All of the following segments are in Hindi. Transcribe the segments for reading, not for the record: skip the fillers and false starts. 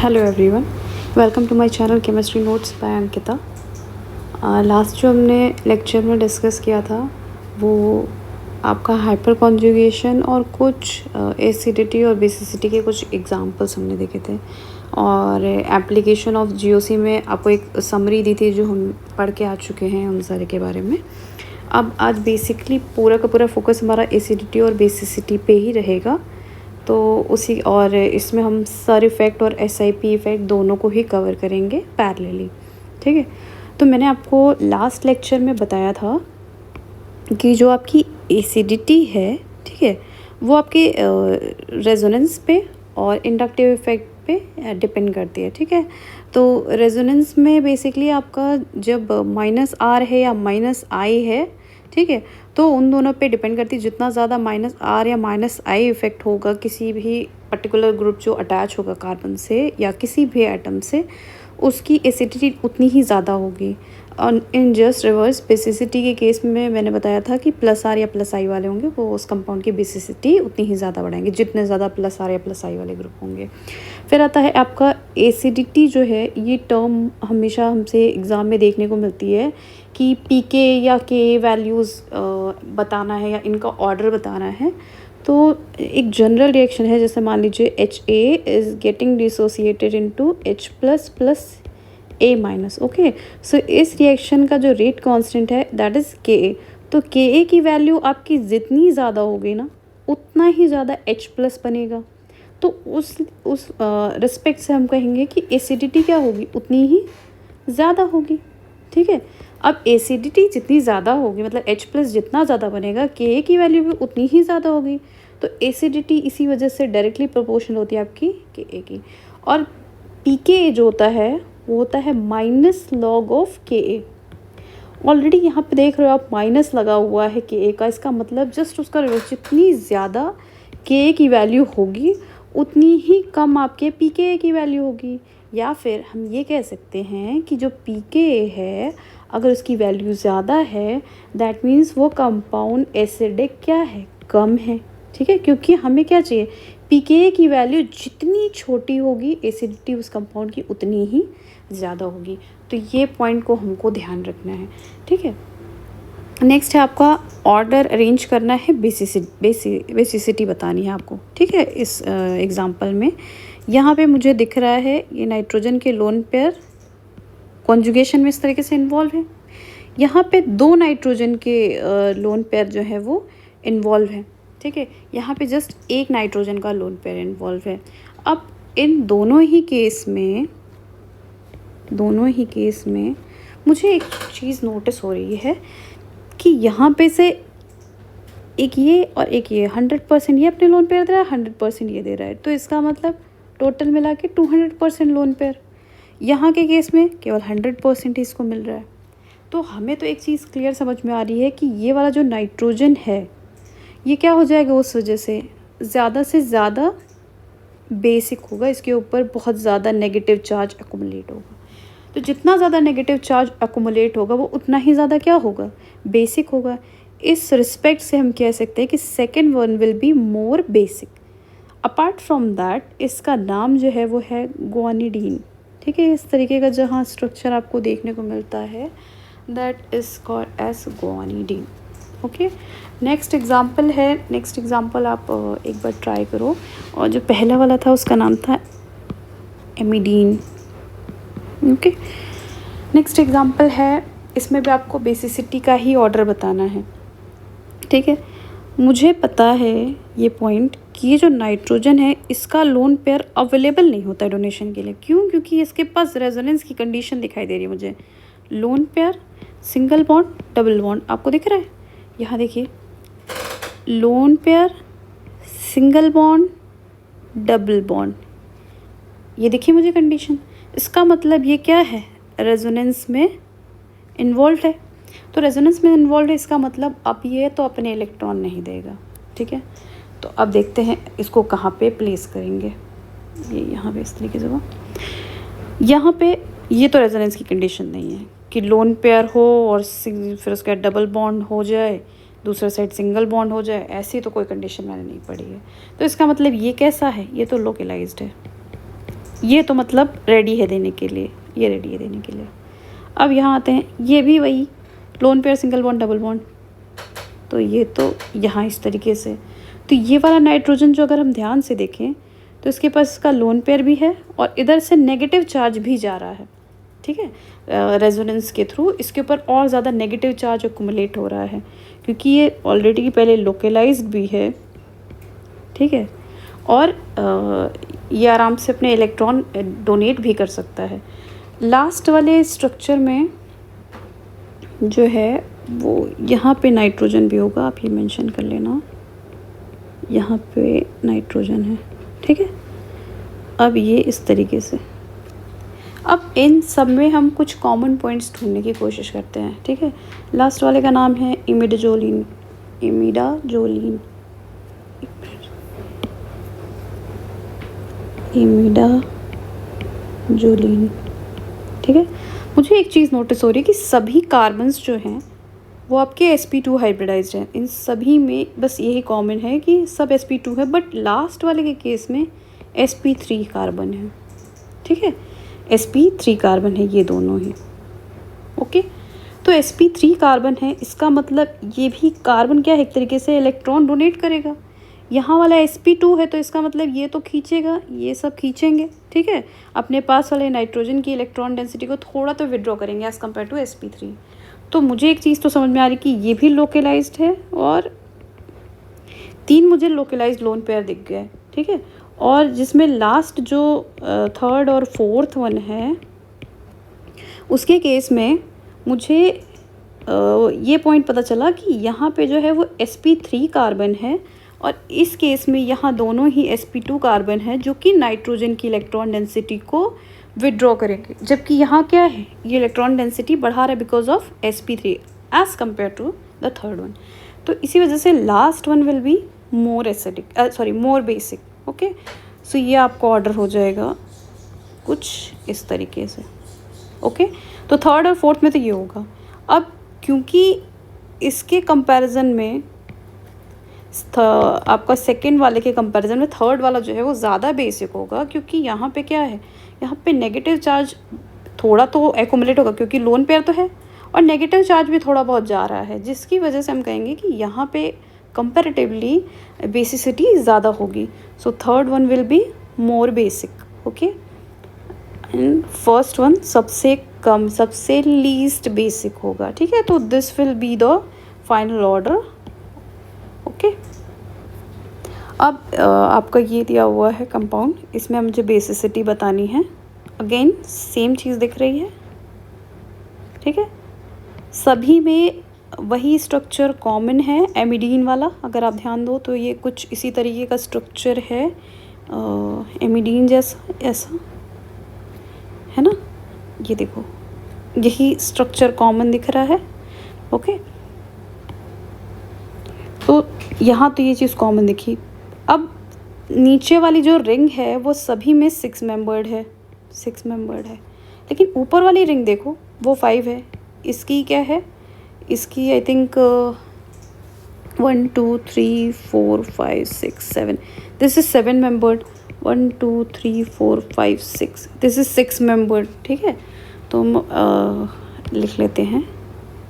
Hello everyone, welcome to my channel chemistry notes by Ankita. Last जो हमने लेक्चर में डिस्कस किया था वो आपका हाइपर कॉन्जुगेशन और कुछ एसिडिटी और बेसिसिटी के कुछ एग्जांपल्स हमने देखे थे और एप्लीकेशन ऑफ जीओसी में आपको एक समरी दी थी जो हम पढ़ के आ चुके हैं उन सारे के बारे में। अब आज बेसिकली पूरा का पूरा फोकस हमारा एसिडिटी और बेसिसिटी पे ही रहेगा, तो उसी और इसमें हम सर इफ़ेक्ट और एसआईपी इफ़ेक्ट दोनों को ही कवर करेंगे पैरेलली। ठीक है, तो मैंने आपको लास्ट लेक्चर में बताया था कि जो आपकी एसिडिटी है, ठीक है, वो आपके रेजोनेंस पे और इंडक्टिव इफ़ेक्ट पे डिपेंड करती है। ठीक है, तो रेजोनेंस में बेसिकली आपका जब माइनस आर है या माइनस आई है, ठीक है, तो उन दोनों पे डिपेंड करती है। जितना ज़्यादा माइनस आर या माइनस आई इफ़ेक्ट होगा किसी भी पर्टिकुलर ग्रुप जो अटैच होगा कार्बन से या किसी भी एटम से, उसकी एसिडिटी उतनी ही ज़्यादा होगी। और इन जस्ट रिवर्स बेसिसिटी के केस में मैंने बताया था कि प्लस आर या प्लस आई वाले होंगे वो उस कंपाउंड की बेसिसिटी उतनी ही ज़्यादा बढ़ाएंगे जितने ज़्यादा प्लस आर या प्लस आई वाले ग्रुप होंगे। फिर आता है आपका एसिडिटी जो है, ये टर्म हमेशा हमसे एग्ज़ाम में देखने को मिलती है कि पीके या के वैल्यूज़ बताना है या इनका ऑर्डर बताना है। तो एक जनरल रिएक्शन है, जैसे मान लीजिए HA is getting dissociated into H plus plus A minus. Okay, so इस रिएक्शन का जो रेट कांस्टेंट है दैट इज़ Ka। तो Ka की वैल्यू आपकी जितनी ज़्यादा होगी ना उतना ही ज़्यादा H प्लस बनेगा। तो उस रिस्पेक्ट से हम कहेंगे कि एसिडिटी क्या होगी, उतनी ही ज़्यादा होगी। ठीक है, अब एसिडिटी जितनी ज़्यादा होगी मतलब H प्लस जितना ज़्यादा बनेगा Ka की वैल्यू भी उतनी ही ज़्यादा होगी। तो एसिडिटी इसी वजह से डायरेक्टली प्रोपोर्शनल होती है आपकी Ka की। और Pka जो होता है वो होता है minus log of Ka। Already यहाँ पे देख रहे हो आप माइनस लगा हुआ है Ka का, इसका मतलब जस्ट उसका रिवर्स, जितनी ज़्यादा Ka की वैल्यू होगी उतनी ही कम आपके Pka की वैल्यू होगी। या फिर हम ये कह सकते हैं कि जो Pka है अगर उसकी वैल्यू ज़्यादा है दैट मीन्स वो कंपाउंड एसिडिक क्या है, कम है। ठीक है, क्योंकि हमें क्या चाहिए, Pka की वैल्यू जितनी छोटी होगी एसिडिटी उस कंपाउंड की उतनी ही ज़्यादा होगी। तो ये पॉइंट को हमको ध्यान रखना है। ठीक है, नेक्स्ट है आपका ऑर्डर अरेंज करना है, बेसिसिटी बतानी है आपको। ठीक है, इस एग्जांपल में यहाँ पे मुझे दिख रहा है ये नाइट्रोजन के लोन पेयर कॉन्जुगेशन में इस तरीके से इन्वॉल्व है। यहाँ पे दो नाइट्रोजन के लोन पेयर जो है वो इन्वॉल्व है। ठीक है, यहाँ पे जस्ट एक नाइट्रोजन का लोन पेयर इन्वॉल्व है। अब इन दोनों ही केस में मुझे एक चीज़ नोटिस हो रही है कि यहाँ पे से एक ये और एक ये 100% ये अपने लोन पेयर दे रहा है, 100% ये दे रहा है। तो इसका मतलब टोटल मिला के 200% लोन पेयर। यहाँ के केस में केवल 100% ही इसको मिल रहा है। तो हमें तो एक चीज़ क्लियर समझ में आ रही है कि ये वाला जो नाइट्रोजन है ये क्या हो जाएगा, उस वजह से ज़्यादा बेसिक होगा, इसके ऊपर बहुत ज़्यादा नेगेटिव चार्ज एक्युमुलेट होगा। तो जितना ज़्यादा नेगेटिव चार्ज एक्युमुलेट होगा वो उतना ही ज़्यादा क्या होगा, बेसिक होगा। इस रिस्पेक्ट से हम कह सकते हैं कि second one will be more basic. Apart from that इसका नाम जो है वो है गुआनिडीन। ठीक है, इस तरीके का जहाँ स्ट्रक्चर आपको देखने को मिलता है that is called as guanidine. Okay, next example आप एक बार ट्राई करो। और जो पहला वाला था उसका नाम था एमिडीन। ओके, नेक्स्ट एग्जांपल है, इसमें भी आपको बेसिसिटी का ही ऑर्डर बताना है। ठीक है, मुझे पता है ये पॉइंट कि ये जो नाइट्रोजन है इसका लोन पेयर अवेलेबल नहीं होता है डोनेशन के लिए। क्यों? क्योंकि इसके पास रेजोनेंस की कंडीशन दिखाई दे रही है मुझे। Lone pair, single bond, double bond, आपको दिख रहा है यहाँ देखिए, lone pair, single bond, double bond, ये देखिए मुझे कंडीशन। इसका मतलब ये क्या है, रेजोनेंस में इन्वॉल्व है। तो रेजोनेंस में इन्वॉल्व है इसका मतलब अब ये तो अपने इलेक्ट्रॉन नहीं देगा। ठीक है, तो अब देखते हैं इसको कहाँ पे प्लेस करेंगे। ये यहाँ पे इस तरीके से हुआ, यहाँ पे ये तो रेजोनेंस की कंडीशन नहीं है कि लोन पेयर हो और फिर उसका डबल बॉन्ड हो जाए, दूसरा साइड सिंगल बॉन्ड हो जाए, ऐसी तो कोई कंडीशन मैंने नहीं पढ़ी है। तो इसका मतलब ये कैसा है, ये तो लोकलाइज्ड है। ये तो मतलब रेडी है देने के लिए, ये रेडी है देने के लिए। अब यहाँ आते हैं, ये भी वही lone pair single bond double bond, तो ये तो यहाँ इस तरीके से। तो ये वाला नाइट्रोजन जो अगर हम ध्यान से देखें तो इसके पास इसका लोन पेयर भी है और इधर से नेगेटिव चार्ज भी जा रहा है, ठीक है। रेजोनेंस के थ्रू इसके ऊपर और ज़्यादा नेगेटिव चार्ज एक्युमुलेट हो रहा है क्योंकि ये ऑलरेडी पहले लोकलाइज्ड भी है, ठीक है। और ये आराम से अपने इलेक्ट्रॉन डोनेट भी कर सकता है। लास्ट वाले स्ट्रक्चर में जो है वो यहाँ पे नाइट्रोजन भी होगा, आप ये मेंशन कर लेना, यहाँ पे नाइट्रोजन है, ठीक है। अब ये इस तरीके से। अब इन सब में हम कुछ कॉमन पॉइंट्स ढूंढने की कोशिश करते हैं, ठीक है। लास्ट वाले का नाम है इमिडाजोलिन, इमिडाजोलिन, इमिडाजोलिन, ठीक है। मुझे एक चीज़ नोटिस हो रही है कि सभी कार्बन्स जो हैं वो आपके sp2 हाइब्रिडाइज्ड हैं। इन सभी में बस यही कॉमन है कि सब sp2 है, बट लास्ट वाले के केस में sp3 कार्बन है, ठीक है। sp3 कार्बन है ये दोनों ही, ओके। तो sp3 कार्बन है, इसका मतलब ये भी कार्बन क्या है, एक तरीके से इलेक्ट्रॉन डोनेट करेगा। यहाँ वाला sp2 है तो इसका मतलब ये तो खींचेगा, ये सब खींचेंगे, ठीक है। अपने पास वाले नाइट्रोजन की इलेक्ट्रॉन डेंसिटी को थोड़ा तो विड्रॉ करेंगे एज़ कम्पेयर टू sp3। तो मुझे एक चीज़ तो समझ में आ रही कि ये भी लोकलाइज्ड है और 3 मुझे लोकलाइज्ड लोन पेयर दिख गया है, ठीक है। और जिसमें लास्ट जो थर्ड और फोर्थ वन है उसके केस में मुझे ये पॉइंट पता चला कि यहाँ पे जो है वो sp3 कार्बन है और इस केस में यहाँ दोनों ही sp2 कार्बन है जो कि नाइट्रोजन की इलेक्ट्रॉन डेंसिटी को विड्रॉ करेंगे, जबकि यहाँ क्या है, ये इलेक्ट्रॉन डेंसिटी बढ़ा रहा है because of sp3 as compare to the third one. तो इसी वजह से last one will be more acidic, sorry more basic, okay. So ये आपको ऑर्डर हो जाएगा कुछ इस तरीके से, ओके। तो थर्ड और फोर्थ में तो ये होगा। अब क्योंकि इसके कंपैरिजन में आपका सेकंड वाले के कंपैरिजन में थर्ड वाला जो है वो ज़्यादा बेसिक होगा, क्योंकि यहाँ पे क्या है, यहाँ पे नेगेटिव चार्ज थोड़ा तो एक्युमुलेट होगा क्योंकि लोन पेयर तो है और नेगेटिव चार्ज भी थोड़ा बहुत जा रहा है, जिसकी वजह से हम कहेंगे कि यहाँ पे कंपैरेटिवली बेसिसिटी ज़्यादा होगी। So third one will be more basic, okay. And first one सबसे कम, सबसे लीस्ट बेसिक होगा, ठीक है। तो this will be the final order, okay. अब आपका ये दिया हुआ है कंपाउंड, इसमें मुझे बेसिसिटी बतानी है। अगेन सेम चीज़ दिख रही है, ठीक है। सभी में वही स्ट्रक्चर कॉमन है, एमिडीन वाला। अगर आप ध्यान दो तो ये कुछ इसी तरीके का स्ट्रक्चर है, एमिडीन जैसा, ऐसा है ना। ये देखो यही स्ट्रक्चर कॉमन दिख रहा है, ओके। तो यहाँ तो ये चीज़ कॉमन दिखी। अब नीचे वाली जो रिंग है वो सभी में 6 मेंबर्ड है, 6 मेंबर्ड है, लेकिन ऊपर वाली रिंग देखो वो 5 है। इसकी क्या है, इसकी I think 1 2 3 4 5 6 7, this is 7 membered. 1 2 3 4 5 6, this is 6 membered, ठीक है। तो हम लिख लेते हैं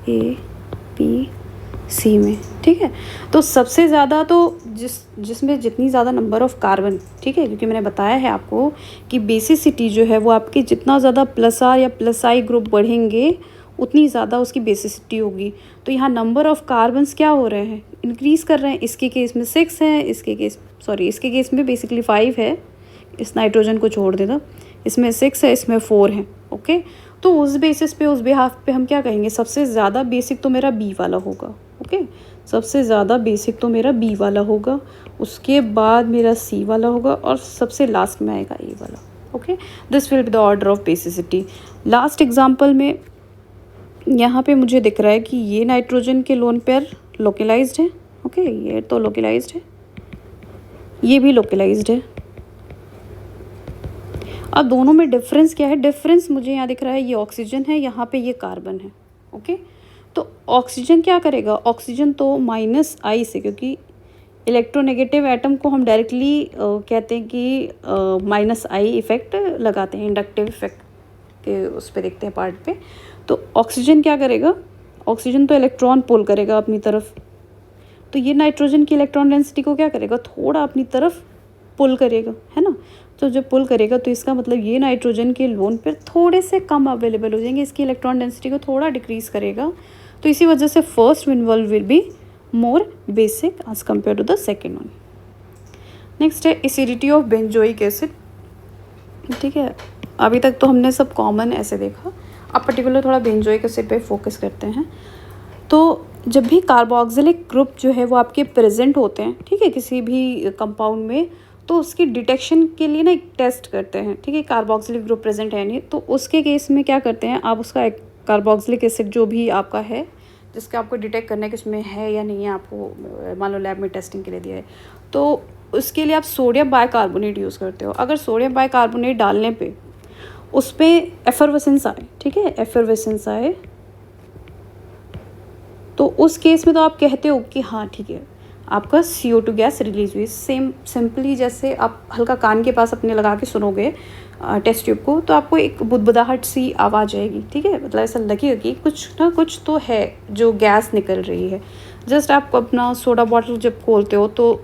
ABC में, ठीक है। तो सबसे ज़्यादा तो जिसमें जितनी ज़्यादा नंबर ऑफ़ कार्बन, ठीक है, क्योंकि मैंने बताया है आपको कि बेसिसिटी जो है वो आपके जितना ज़्यादा +R या +I ग्रुप बढ़ेंगे उतनी ज़्यादा उसकी बेसिसिटी होगी। तो यहाँ नंबर ऑफ़ कार्बन्स क्या हो रहे हैं, इंक्रीज़ कर रहे हैं। इसके केस में 6 है, इसके केस में बेसिकली 5 है, इस नाइट्रोजन को छोड़ देना। इसमें 6 है, इसमें 4 है, ओके। तो उस बेसिस पे, उस बिहाफ पे हम क्या कहेंगे, सबसे ज़्यादा बेसिक तो मेरा बी वाला होगा, ओके। सबसे ज़्यादा बेसिक तो मेरा बी वाला होगा, उसके बाद मेरा सी वाला होगा और सबसे लास्ट में आएगा ए वाला, okay. This will be the order of basicity. Last example में यहाँ पे मुझे दिख रहा है कि ये नाइट्रोजन के लोन पेयर लोकलाइज्ड है, ओके। ये तो लोकलाइज्ड है, ये भी लोकलाइज्ड है। अब दोनों में डिफरेंस क्या है, डिफरेंस मुझे यहाँ दिख रहा है, ये ऑक्सीजन है, यहाँ पे ये कार्बन है, ओके। तो ऑक्सीजन क्या करेगा, ऑक्सीजन तो -I से, क्योंकि इलेक्ट्रोनेगेटिव एटम को हम डायरेक्टली कहते हैं कि -I इफ़ेक्ट लगाते हैं, इंडक्टिव इफ़ेक्ट के उस पे देखते हैं पार्ट पे। तो ऑक्सीजन क्या करेगा, ऑक्सीजन तो इलेक्ट्रॉन पुल करेगा अपनी तरफ, तो ये नाइट्रोजन की इलेक्ट्रॉन डेंसिटी को क्या करेगा, थोड़ा अपनी तरफ पुल करेगा, है ना। तो जब पुल करेगा तो इसका मतलब ये नाइट्रोजन के लोन पर थोड़े से कम अवेलेबल हो जाएंगे, इसकी इलेक्ट्रॉन डेंसिटी को थोड़ा डिक्रीज़ करेगा। तो इसी वजह से first involve will be more basic as compare to the second one. Next है एसिडिटी ऑफ बेंजोइक एसिड। ठीक है, अभी तक तो हमने सब कॉमन ऐसे देखा, अब पर्टिकुलर थोड़ा बेंजोइक एसिड पे फोकस करते हैं। तो जब भी कार्बोक्सिलिक ग्रुप जो है वो आपके प्रेजेंट होते हैं, ठीक है, किसी भी कंपाउंड में, तो उसकी डिटेक्शन के लिए ना एक टेस्ट करते हैं। ठीक है, कार्बोक्सिलिक ग्रुप प्रेजेंट है नहीं, तो उसके केस में क्या करते हैं, आप उसका कार्बोक्सिलिक एसिड जो भी आपका है, जिसका आपको डिटेक्ट करना है कि उसमें है या नहीं है, आपको मान लो लैब में टेस्टिंग के लिए दिया है, तो उसके लिए आप सोडियम बाइकार्बोनेट यूज़ करते हो। अगर सोडियम बाइकार्बोनेट डालने पे उस पर एफरवेसेंस आए, ठीक है, एफरवेसेंस आए, तो उस केस में तो आप कहते हो कि हाँ ठीक है, आपका CO2 गैस रिलीज हुई। सिंपली जैसे आप हल्का कान के पास अपने लगा के सुनोगे टेस्ट ट्यूब को, तो आपको एक बुदबुदाहट सी आवाज़ आएगी। ठीक है, मतलब ऐसा लगेगा कि कुछ ना कुछ तो है जो गैस निकल रही है। जस्ट आप अपना सोडा बॉटल जब खोलते हो तो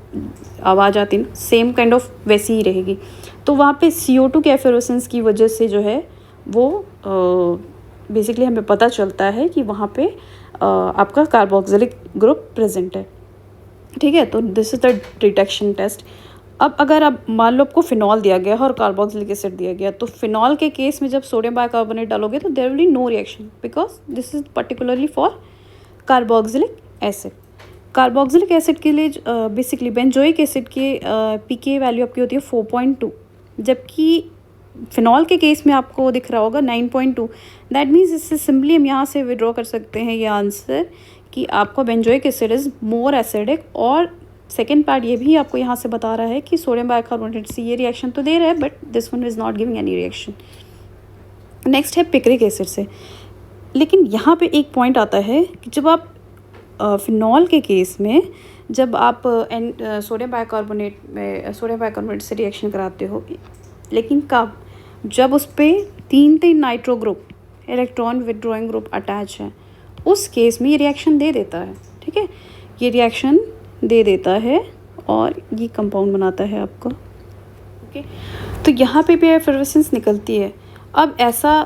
आवाज़ आती ना, सेम काइंड ऑफ वैसी ही रहेगी। तो वहाँ पे CO2 के एफेरोसेंस की वजह से जो है वो बेसिकली हमें पता चलता है कि वहाँ पे आपका कार्बोक्सिलिक ग्रुप प्रेजेंट है। ठीक है, तो this is the detection test. अब अगर आप मान लो आपको फिनॉल दिया गया है और कार्बोक्सिलिक एसिड दिया गया, तो फिनॉल के केस में जब सोडियम बाइकार्बोनेट डालोगे तो there will be no reaction, because this is particularly for carboxylic acid. Carboxylic acid के लिए बेसिकली बेंजोइक एसिड के pK वैल्यू आपकी होती है 4.2, जबकि फिनॉल के केस में आपको दिख रहा होगा 9.2। दैट मीन्स इससे सिंपली हम यहाँ से विड्रॉ कर सकते हैं ये आंसर कि आपका benzoic acid is more acidic. और सेकेंड पार्ट ये भी आपको यहाँ से बता रहा है कि सोडियम बाइकार्बोनेट से ये रिएक्शन तो दे रहा है, but this one is not giving any reaction. Next है पिक्रिक एसिड से। लेकिन यहाँ पे एक पॉइंट आता है कि जब आप फिनॉल के केस में जब आप सोडियम बाइकार्बोनेट से रिएक्शन कराते हो, लेकिन कब, जब उस पर तीन nitro group electron withdrawing group attach है, उस केस में ये रिएक्शन दे देता है। ठीक है, ये रिएक्शन दे देता है और ये कंपाउंड बनाता है आपका। ओके, तो यहाँ पे भी एफरवेसेंस निकलती है। अब ऐसा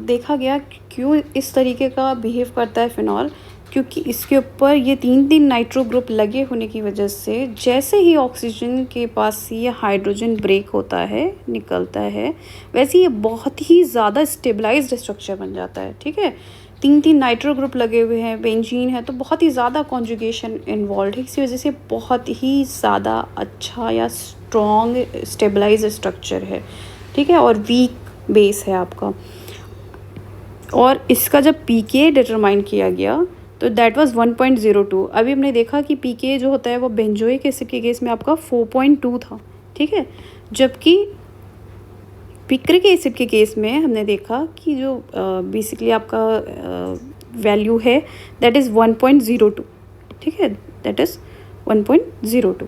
देखा गया क्यों इस तरीके का बिहेव करता है फिनॉल, क्योंकि इसके ऊपर ये तीन नाइट्रो ग्रुप लगे होने की वजह से जैसे ही ऑक्सीजन के पास से ये हाइड्रोजन ब्रेक होता है, निकलता है, वैसे ये बहुत ही ज़्यादा स्टेबलाइज्ड स्ट्रक्चर बन जाता है। ठीक है, तीन नाइट्रो ग्रुप लगे हुए हैं, बेंजीन है, तो बहुत ही ज़्यादा कॉन्जुगेशन इन्वॉल्व है, इसी वजह से बहुत ही ज़्यादा अच्छा या स्ट्रॉन्ग स्टेबलाइज स्ट्रक्चर है। ठीक है, और वीक बेस है आपका। और इसका जब pK डिटरमाइन किया गया तो दैट वाज 1.02। अभी हमने देखा कि pK जो होता है वो बेंजोइक एसिड के केस में आपका 4.2 था। ठीक है, जबकि पिक्रिक एसिड के केस में हमने देखा कि जो बेसिकली आपका वैल्यू है दैट इज़ 1.02। ठीक है, दैट इज़ 1.02।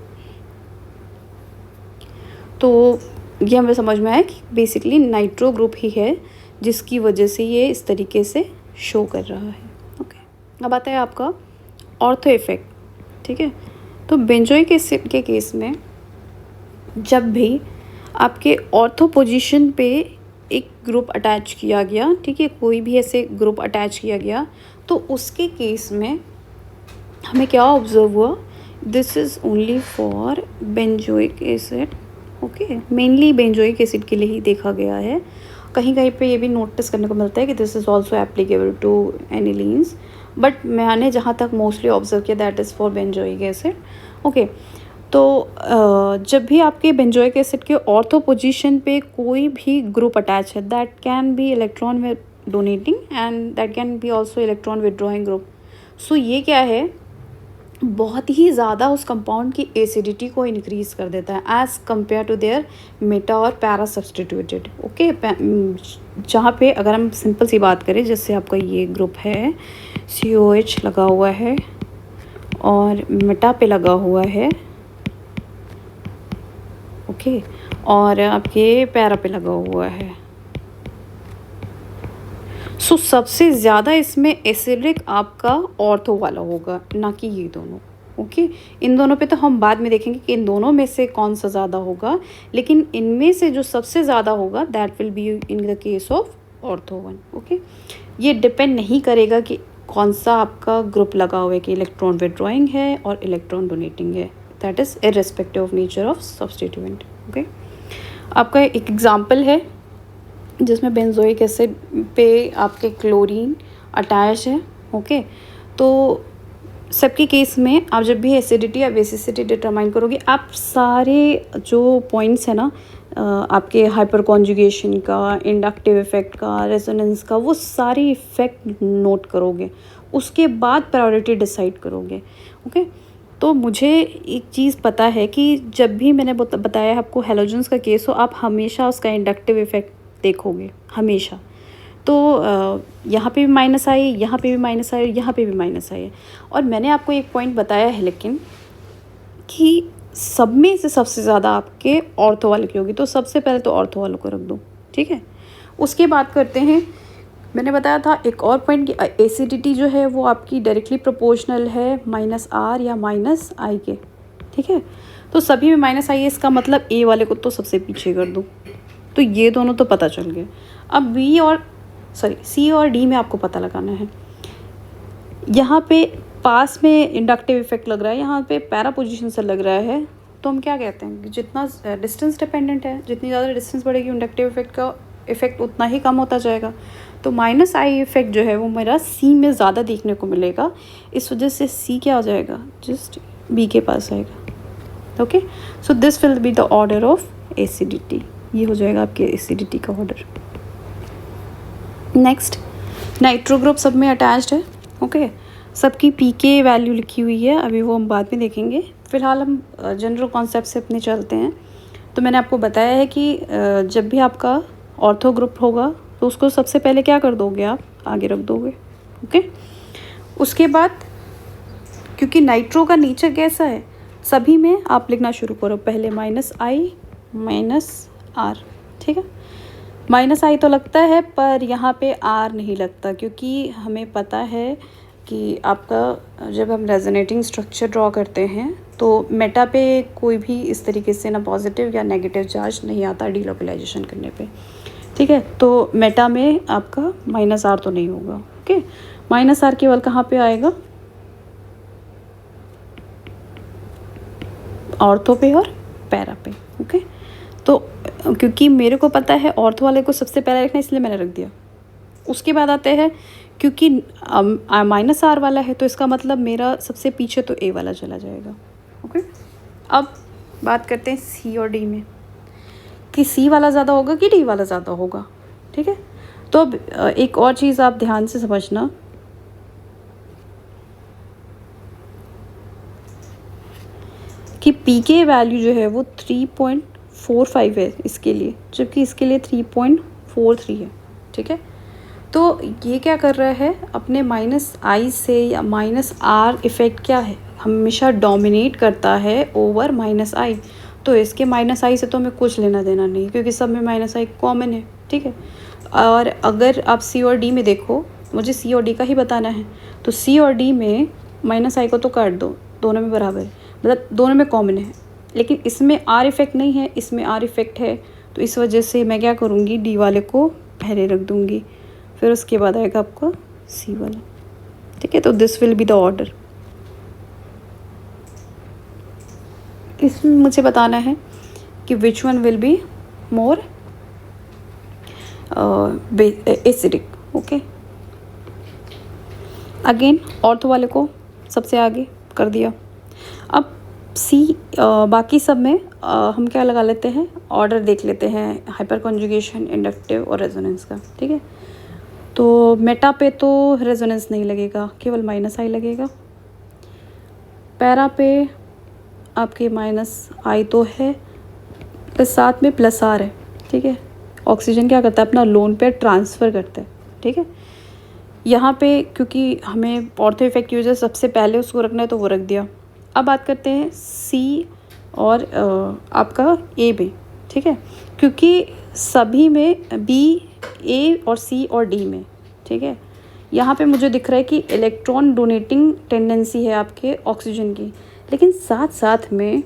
तो ये हमें समझ में आया कि बेसिकली नाइट्रो ग्रुप ही है जिसकी वजह से ये इस तरीके से शो कर रहा है। ओके, अब आता है आपका ऑर्थो इफेक्ट। ठीक है, तो बेंजोइक एसिड के केस में जब भी आपके ऑर्थो पोजीशन पे एक ग्रुप अटैच किया गया, ठीक है, कोई भी ऐसे ग्रुप अटैच किया गया, तो उसके केस में हमें क्या ऑब्जर्व हुआ, this is only for benzoic acid. Okay, mainly benzoic acid के लिए ही देखा गया है। कहीं कहीं पे ये भी नोटिस करने को मिलता है कि this is also applicable to anilines, but मैंने जहाँ तक मोस्टली ऑब्जर्व किया that is for benzoic acid. Okay, तो जब भी आपके बेंजोइक एसिड के ऑर्थो पोजीशन पे कोई भी ग्रुप अटैच है, that can be electron donating and that can be also electron withdrawing group. So ये क्या है, बहुत ही ज़्यादा उस कंपाउंड की एसिडिटी को इंक्रीज़ कर देता है as compare to their meta और पैरा सब्सटीट्यूटेड। ओके, जहाँ पे अगर हम सिंपल सी बात करें, जैसे आपका ये ग्रुप है COH लगा हुआ है और मेटा पे लगा हुआ है ओके, और आपके पैरा पे लगा हुआ है। सो सबसे ज़्यादा इसमें एसिडिक आपका ऑर्थो वाला होगा, ना कि ये दोनों। ओके, इन दोनों पे तो हम बाद में देखेंगे कि इन दोनों में से कौन सा ज़्यादा होगा, लेकिन इनमें से जो सबसे ज़्यादा होगा that will be in the case of ortho one. Okay, ये डिपेंड नहीं करेगा कि कौन सा आपका ग्रुप लगा हुआ है, कि इलेक्ट्रॉन विड्रॉइंग है और इलेक्ट्रॉन डोनेटिंग है, that is irrespective of nature of substituent. Okay, आपका एक एग्जांपल है जिसमें बेंजोइक एसिड पे आपके क्लोरीन अटैच है। ओके, तो सबके केस में आप जब भी एसिडिटी या बेसिसिटी डिटरमाइन करोगे, आप सारे जो पॉइंट्स हैं ना, आपके हाइपर कॉन्जुगेशन का, इंडक्टिव इफ़ेक्ट का, रेजोनेंस का, वो सारे इफ़ेक्ट नोट करोगे, उसके बाद प्रायोरिटी डिसाइड करोगे। ओके, तो मुझे एक चीज़ पता है कि जब भी मैंने बताया आपको हैलोजेंस का केस हो, आप हमेशा उसका इंडक्टिव इफ़ेक्ट देखोगे हमेशा। तो यहाँ पे भी माइनस आई, यहाँ पे भी माइनस आई, यहाँ पे भी माइनस आई है। और मैंने आपको एक पॉइंट बताया है लेकिन कि सब में से सबसे ज़्यादा आपके ऑर्थो वाले की होगी, तो सबसे पहले तो ऑर्थो वालों को रख दो, ठीक है। उसके बाद करते हैं, मैंने बताया था एक और पॉइंट कि एसिडिटी जो है वो आपकी डायरेक्टली प्रोपोर्शनल है -R या -I के, ठीक है। तो सभी में माइनस आई है, इसका मतलब ए वाले को तो सबसे पीछे कर दो। तो ये दोनों तो पता चल गए। अब सी और डी में आपको पता लगाना है। यहाँ पे पास में इंडक्टिव इफेक्ट लग रहा है, यहाँ पे पैरा पोजीशन से लग रहा है, तो हम क्या कहते हैं कि जितना डिस्टेंस डिपेंडेंट है, जितनी ज़्यादा डिस्टेंस बढ़ेगी इंडक्टिव इफेक्ट का इफेक्ट उतना ही कम होता जाएगा। तो -I इफेक्ट जो है वो मेरा सी में ज़्यादा देखने को मिलेगा, इस वजह से सी क्या हो जाएगा, जस्ट बी के पास आएगा। Okay, so this will be the order of acidity. ये हो जाएगा आपके एसिडिटी का ऑर्डर। नेक्स्ट, नाइट्रो ग्रुप सब में अटैच्ड है। ओके, सबकी पीके वैल्यू लिखी हुई है, अभी वो हम बाद में देखेंगे। फ़िलहाल हम जनरल कॉन्सेप्ट से अपने चलते हैं। तो मैंने आपको बताया है कि जब भी आपका ऑर्थो ग्रुप होगा तो उसको सबसे पहले क्या कर दोगे, आप आगे रख दोगे। ओके, उसके बाद क्योंकि नाइट्रो का नेचर कैसा है, सभी में आप लिखना शुरू करो पहले -I -R, ठीक है। -I तो लगता है पर यहाँ पे R नहीं लगता, क्योंकि हमें पता है कि आपका जब हम रेजोनेटिंग स्ट्रक्चर ड्रॉ करते हैं तो मेटा पे कोई भी इस तरीके से ना पॉजिटिव या नेगेटिव चार्ज नहीं आता डीलोकलाइजेशन करने पे, ठीक है। तो मेटा में आपका -R तो नहीं होगा। ओके, -R केवल कहाँ पे आएगा, ऑर्थो पे और पैरा पे। ओके, तो क्योंकि मेरे को पता है ऑर्थो वाले को सबसे पहले रखना, इसलिए मैंने रख दिया। उसके बाद आते हैं, क्योंकि -R वाला है तो इसका मतलब मेरा सबसे पीछे तो ए वाला चला जाएगा। ओके, अब बात करते हैं सी और डी में, कि सी वाला ज़्यादा होगा कि डी वाला ज़्यादा होगा, ठीक है। तो अब एक और चीज़ आप ध्यान से समझना, कि पी के वैल्यू जो है वो 3.45 है इसके लिए, जबकि इसके लिए 3.43 है, ठीक है। तो ये क्या कर रहा है, अपने -I से या -R इफ़ेक्ट क्या है, हमेशा डोमिनेट करता है ओवर -I। तो इसके -I से तो हमें कुछ लेना देना नहीं, क्योंकि सब में -I कॉमन है, ठीक है। और अगर आप सी और डी में देखो, मुझे सी और डी का ही बताना है, तो सी और डी में -I को तो काट दो, दोनों में बराबर है, मतलब दोनों में कॉमन है। लेकिन इसमें R इफ़ेक्ट नहीं है, इसमें R इफ़ेक्ट है, तो इस वजह से मैं क्या करूँगी, डी वाले को पहले रख दूँगी, फिर उसके बाद आएगा आपका सी वाला, ठीक है। तो this will be the order. इसमें मुझे बताना है कि which one will be more acidic. Okay, again ortho वाले को सबसे आगे कर दिया। अब सी बाकी सब में हम क्या लगा लेते हैं, ऑर्डर देख लेते हैं, हाइपर कॉन्जुगेशन, इंडक्टिव और रेजोनेंस का, ठीक है। तो मेटा पे तो रेजोनेंस नहीं लगेगा, केवल -I लगेगा। पैरा पे आपके -I तो है, प्लस साथ में +R है, ठीक है। ऑक्सीजन क्या करता है, अपना लोन पे ट्रांसफ़र करता है, ठीक है। यहाँ पे क्योंकि हमें ऑर्थो इफेक्ट की वजह से सबसे पहले उसको रखना है तो वो रख दिया। अब बात करते हैं सी और आपका ए में, ठीक है, क्योंकि सभी में बी, ए और सी और डी में, ठीक है। यहाँ पे मुझे दिख रहा है कि इलेक्ट्रॉन डोनेटिंग टेंडेंसी है आपके ऑक्सीजन की, लेकिन साथ साथ में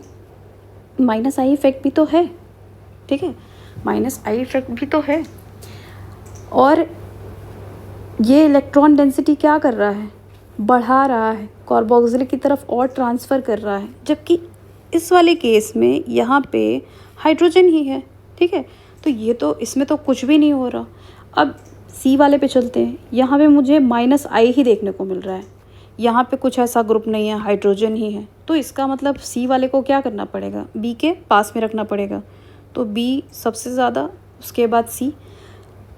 माइनस आई इफेक्ट भी तो है, ठीक है, माइनस आई इफेक्ट भी तो है। और ये इलेक्ट्रॉन डेंसिटी क्या कर रहा है, बढ़ा रहा है, कार्बोक्सिल की तरफ और ट्रांसफ़र कर रहा है, जबकि इस वाले केस में यहाँ पे हाइड्रोजन ही है, ठीक है। तो ये तो इसमें तो कुछ भी नहीं हो रहा। अब सी वाले पे चलते हैं। यहाँ पे मुझे माइनस आई ही देखने को मिल रहा है, यहाँ पे कुछ ऐसा ग्रुप नहीं है, हाइड्रोजन ही है। तो इसका मतलब सी वाले को क्या करना पड़ेगा, बी के पास में रखना पड़ेगा। तो बी सबसे ज़्यादा, उसके बाद सी,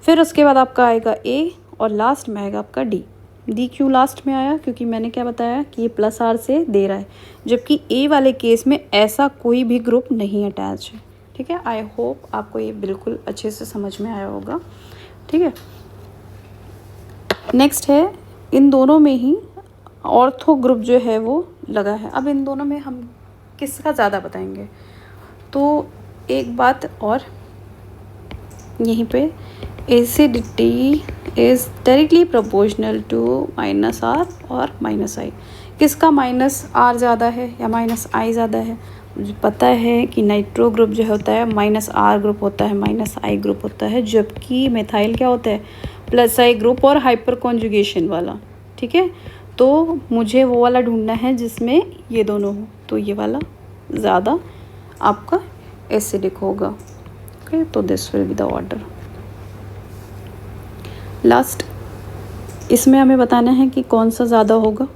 फिर उसके बाद आपका आएगा ए और लास्ट में आएगा आपका डी। डी क्यों लास्ट में आया, क्योंकि मैंने क्या बताया कि ये प्लस आर से दे रहा है, जबकि ए वाले केस में ऐसा कोई भी ग्रुप नहीं अटैच है, ठीक है। आई होप आपको ये बिल्कुल अच्छे से समझ में आया होगा, ठीक है। नेक्स्ट है, इन दोनों में ही ऑर्थो ग्रुप जो है वो लगा है। अब इन दोनों में हम किसका ज़्यादा बताएंगे, तो एक बात और यहीं पे, acidity is directly proportional to minus R और माइनस आई। किसका माइनस आर ज़्यादा है या माइनस आई ज़्यादा है, मुझे पता है कि नाइट्रो ग्रुप जो होता है माइनस आर ग्रुप होता है, माइनस आई ग्रुप होता है, जबकि मेथाइल क्या होता है, प्लस आई ग्रुप और हाइपर कॉन्जुगेशन वाला, ठीक है। तो मुझे वो वाला ढूंढना है जिसमें ये दोनों हो, तो ये वाला ज़्यादा आपका एसिडिक होगा, ओके। तो this will be the order. Last, इसमें हमें बताना है कि कौन सा ज़्यादा होगा।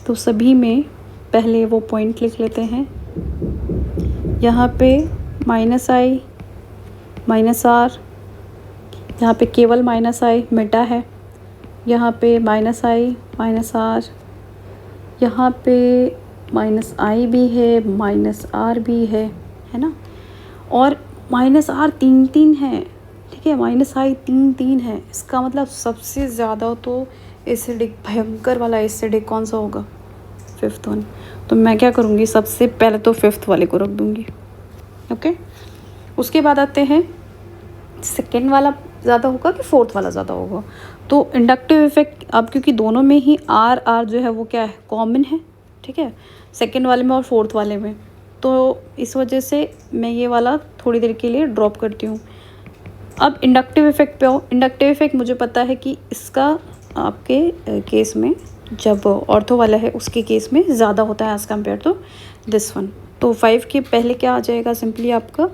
तो सभी में पहले वो पॉइंट लिख लेते हैं। यहाँ पे माइनस आई, माइनस आर, यहाँ पे केवल माइनस आई मिटा है, यहाँ पे माइनस आई माइनस आर, यहाँ पे माइनस आई भी है, माइनस आर भी है ना, और माइनस आर 3 है, ठीक है, माइनस आई 3 है। इसका मतलब सबसे ज़्यादा तो एसिडिक, भयंकर वाला एसिडिक कौन सा होगा, 5th वन। तो मैं क्या करूँगी, सबसे पहले तो 5th वाले को रख दूँगी, ओके। उसके बाद आते हैं, सेकेंड वाला ज़्यादा होगा कि 4th वाला ज़्यादा होगा। तो इंडक्टिव इफेक्ट, अब क्योंकि दोनों में ही आर जो है वो क्या है, कॉमन है, ठीक है, सेकेंड वाले में और 4th वाले में। तो इस वजह से मैं ये वाला थोड़ी देर के लिए ड्रॉप करती हूँ। अब इंडक्टिव इफेक्ट पे आओ। इंडक्टिव इफेक्ट मुझे पता है कि इसका आपके केस में, जब ऑर्थो वाला है उसके केस में ज़्यादा होता है as compare to this one. तो 5 के पहले क्या आ जाएगा, सिंपली आपका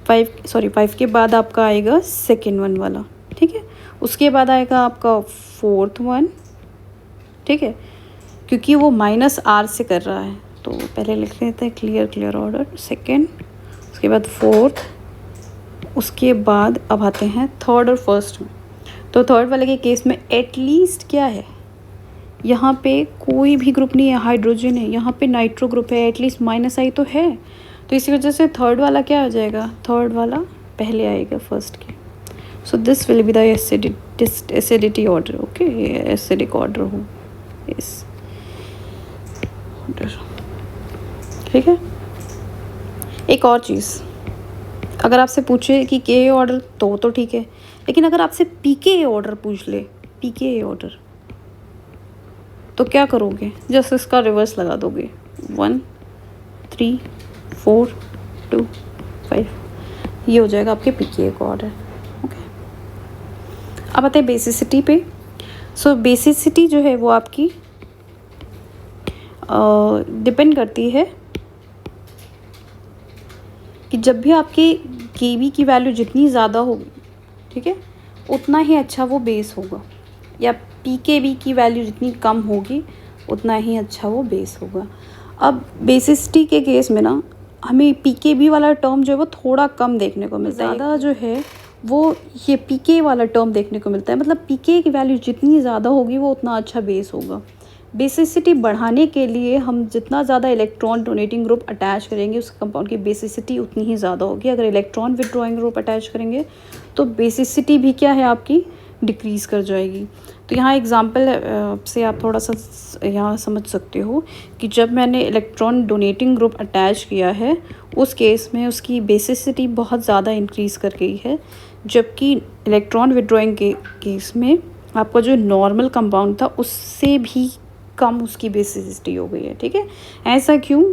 5 के बाद आपका आएगा सेकेंड वन वाला, ठीक है। उसके बाद आएगा आपका 4th वन, ठीक है, क्योंकि वो माइनस आर से कर रहा है। तो पहले लिख लेते हैं क्लियर ऑर्डर, सेकेंड, उसके बाद 4th, उसके बाद अब आते हैं 3rd और 1st में। तो 3rd वाले के केस में एटलीस्ट क्या है, यहाँ पे कोई भी ग्रुप नहीं है, हाइड्रोजन है, यहाँ पे नाइट्रो ग्रुप है, एटलीस्ट माइनस आई तो है। तो इसी वजह से 3rd वाला क्या आ जाएगा, 3rd वाला पहले आएगा 1st के। So this will be the acidity order, okay, acidic order हो इस ऑर्डर, ठीक है। एक और चीज़, अगर आपसे पूछे कि के ऑर्डर तो ठीक है, लेकिन अगर आपसे पीके ऑर्डर पूछ ले, पीके ऑर्डर, तो क्या करोगे, जस्ट इसका रिवर्स लगा दोगे, 1 3 4 2 5, ये हो जाएगा आपके पीके का ऑर्डर, ओके। अब आते हैं बेसिसिटी पे। सो बेसिसिटी जो है वो आपकी डिपेंड करती है कि जब भी आपकी केबी की वैल्यू जितनी ज़्यादा होगी, ठीक है, उतना ही अच्छा वो बेस होगा, या पीकेबी की वैल्यू जितनी कम होगी उतना ही अच्छा वो बेस होगा। अब बेसिसिटी के केस में ना हमें पीकेबी वाला टर्म जो है वो थोड़ा कम देखने को मिलता है, ज़्यादा जो है वो ये पीके वाला टर्म देखने को मिलता है। मतलब पीके की वैल्यू जितनी ज़्यादा होगी वो उतना अच्छा बेस होगा। बेसिसिटी बढ़ाने के लिए हम जितना ज़्यादा इलेक्ट्रॉन डोनेटिंग ग्रुप अटैच करेंगे उस कंपाउंड की बेसिसिटी उतनी ही ज़्यादा होगी। अगर इलेक्ट्रॉन विदड्रॉइंग ग्रुप अटैच करेंगे तो बेसिसिटी भी क्या है आपकी डिक्रीज़ कर जाएगी। तो यहाँ एग्जांपल से आप थोड़ा सा यहाँ समझ सकते हो कि जब मैंने इलेक्ट्रॉन डोनेटिंग ग्रुप अटैच किया है उस केस में उसकी बेसिसिटी बहुत ज़्यादा इंक्रीज़ कर गई है, जबकि इलेक्ट्रॉन विड्रॉइंग के केस में आपका जो नॉर्मल कंपाउंड था उससे भी कम उसकी बेसिसिटी हो गई है। ठीक है, ऐसा क्यों?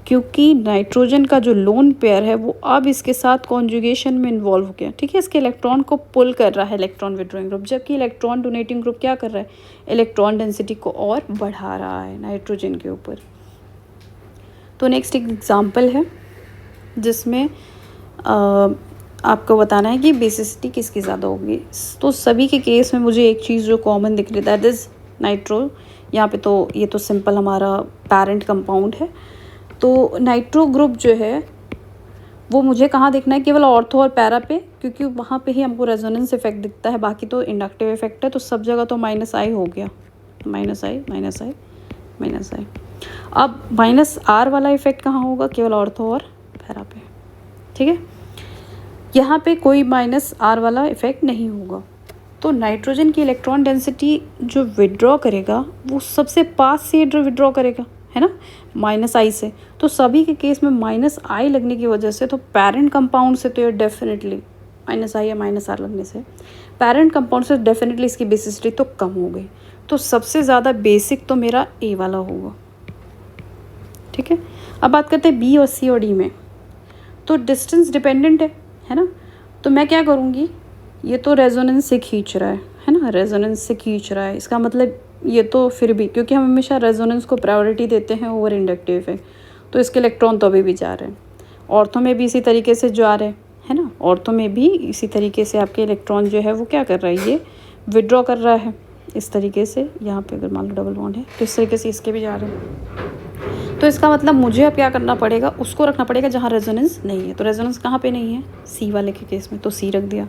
क्योंकि नाइट्रोजन का जो लोन पेयर है वो अब इसके साथ कॉन्जुगेशन में इन्वॉल्व हो गया। ठीक है, इसके इलेक्ट्रॉन को पुल कर रहा है इलेक्ट्रॉन विड्रॉइंग ग्रुप, जबकि इलेक्ट्रॉन डोनेटिंग ग्रुप क्या कर रहा है? इलेक्ट्रॉन डेंसिटी को और बढ़ा रहा है नाइट्रोजन के ऊपर। तो नेक्स्ट एक एग्जाम्पल है जिसमें आपको बताना है कि बेसिसिटी किसकी ज़्यादा होगी। तो सभी के केस में मुझे एक चीज़ जो कॉमन दिख रही है दैट इज़ नाइट्रो। यहाँ पे तो ये तो सिंपल हमारा पेरेंट कंपाउंड है। तो नाइट्रो ग्रुप जो है वो मुझे कहाँ देखना है? केवल ऑर्थो और पैरा पे, क्योंकि वहाँ पे ही हमको रेजोनेंस इफेक्ट दिखता है, बाकी तो इंडक्टिव इफेक्ट है। तो सब जगह तो -I हो गया, -I -I -I। अब -R वाला इफेक्ट कहाँ होगा? केवल ऑर्थो और पैरा पे। ठीक है, यहाँ पे कोई -R वाला इफेक्ट नहीं होगा। तो नाइट्रोजन की इलेक्ट्रॉन डेंसिटी जो विड्रॉ करेगा वो सबसे पास से विड्रॉ करेगा, है ना, -I से। तो सभी के केस में -I लगने की वजह से तो पेरेंट कंपाउंड से तो ये डेफिनेटली -I या -R लगने से पेरेंट कंपाउंड से डेफिनेटली इसकी बेसिसिटी तो कम हो गई। तो सबसे ज़्यादा बेसिक तो मेरा A वाला होगा। ठीक है, अब बात करते हैं B और C और D में। तो डिस्टेंस डिपेंडेंट है ना। तो मैं क्या करूँगी? ये तो रेजोनेंस से खींच रहा है ना, रेजोनेंस से खींच रहा है, इसका मतलब ये तो फिर भी, क्योंकि हम हमेशा रेजोनेंस को प्रायोरिटी देते हैं ओवर इंडक्टिव इफेक्ट, तो इसके इलेक्ट्रॉन तो अभी भी जा रहे हैं। ऑर्थो में भी इसी तरीके से जा रहे हैं ना, ऑर्थो में भी इसी तरीके से आपके इलेक्ट्रॉन जो है वो क्या कर रहा है? ये विड्रॉ कर रहा है इस तरीके से। यहाँ पे अगर मान लो डबल बॉन्ड है तो इस तरीके से इसके भी जा रहे हैं। तो इसका मतलब मुझे अब क्या करना पड़ेगा? उसको रखना पड़ेगा जहाँ रेजोनेंस नहीं है। तो रेजोनेंस कहाँ पे नहीं है? C वाले के केस में, तो C रख दिया।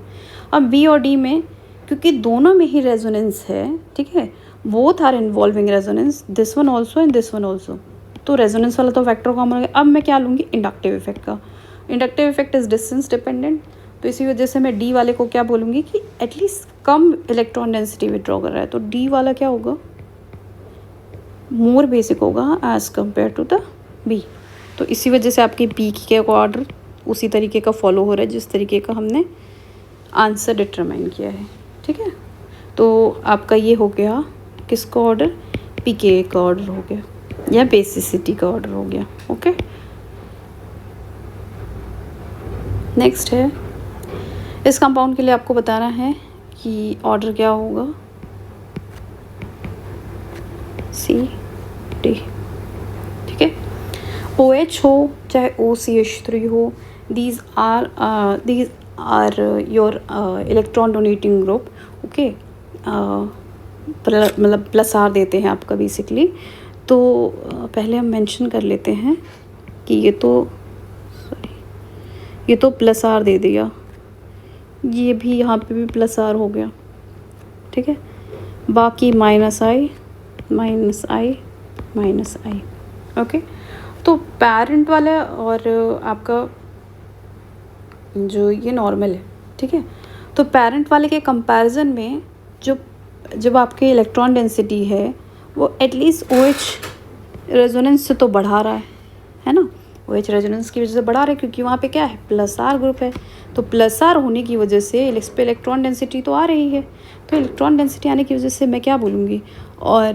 अब B और D में, क्योंकि दोनों में ही रेजोनेंस है, ठीक है, both are involving resonance, this one also and this one also, तो रेजोनेंस वाला तो फैक्टर कॉमन हो गया। अब मैं क्या लूँगी? इंडक्टिव इफेक्ट का। Inductive effect is distance dependent, तो इसी वजह से मैं D वाले को क्या बोलूँगी कि एटलीस्ट कम इलेक्ट्रॉन डेंसिटी विड्रॉ कर रहा है। तो D वाला क्या होगा? मोर बेसिक होगा as compare to the B। तो इसी वजह से आपकी B के ऑर्डर उसी तरीके का फॉलो हो रहा है जिस तरीके का हमने आंसर डिटरमाइन किया है। ठीक है, तो आपका ये हो गया किसका ऑर्डर? PK का ऑर्डर हो गया या बेसिसिटी का ऑर्डर हो गया। ओके, नेक्स्ट है, इस कंपाउंड के लिए आपको बताना है कि ऑर्डर क्या होगा? CD। ठीक है, OH हो चाहे OCH3 हो, these are your electron donating group. Okay, मतलब +R देते हैं आपका बेसिकली। तो पहले हम मेंशन कर लेते हैं कि ये तो +R दे दिया, ये भी यहाँ पे भी +R हो गया। ठीक है, बाकी -I -I। ओके, तो पेरेंट वाला और आपका जो ये नॉर्मल है। ठीक है, तो पेरेंट वाले के कंपैरिजन में जब आपके इलेक्ट्रॉन डेंसिटी है वो एटलीस्ट OH रेजोनेंस से तो बढ़ा रहा है ना, OH रेजोनेंस की वजह से बढ़ा रहा है, क्योंकि वहाँ पे क्या है? +R ग्रुप है। तो +R होने की वजह से इस पे इलेक्ट्रॉन डेंसिटी तो आ रही है। तो इलेक्ट्रॉन डेंसिटी आने की वजह से मैं क्या बोलूँगी? और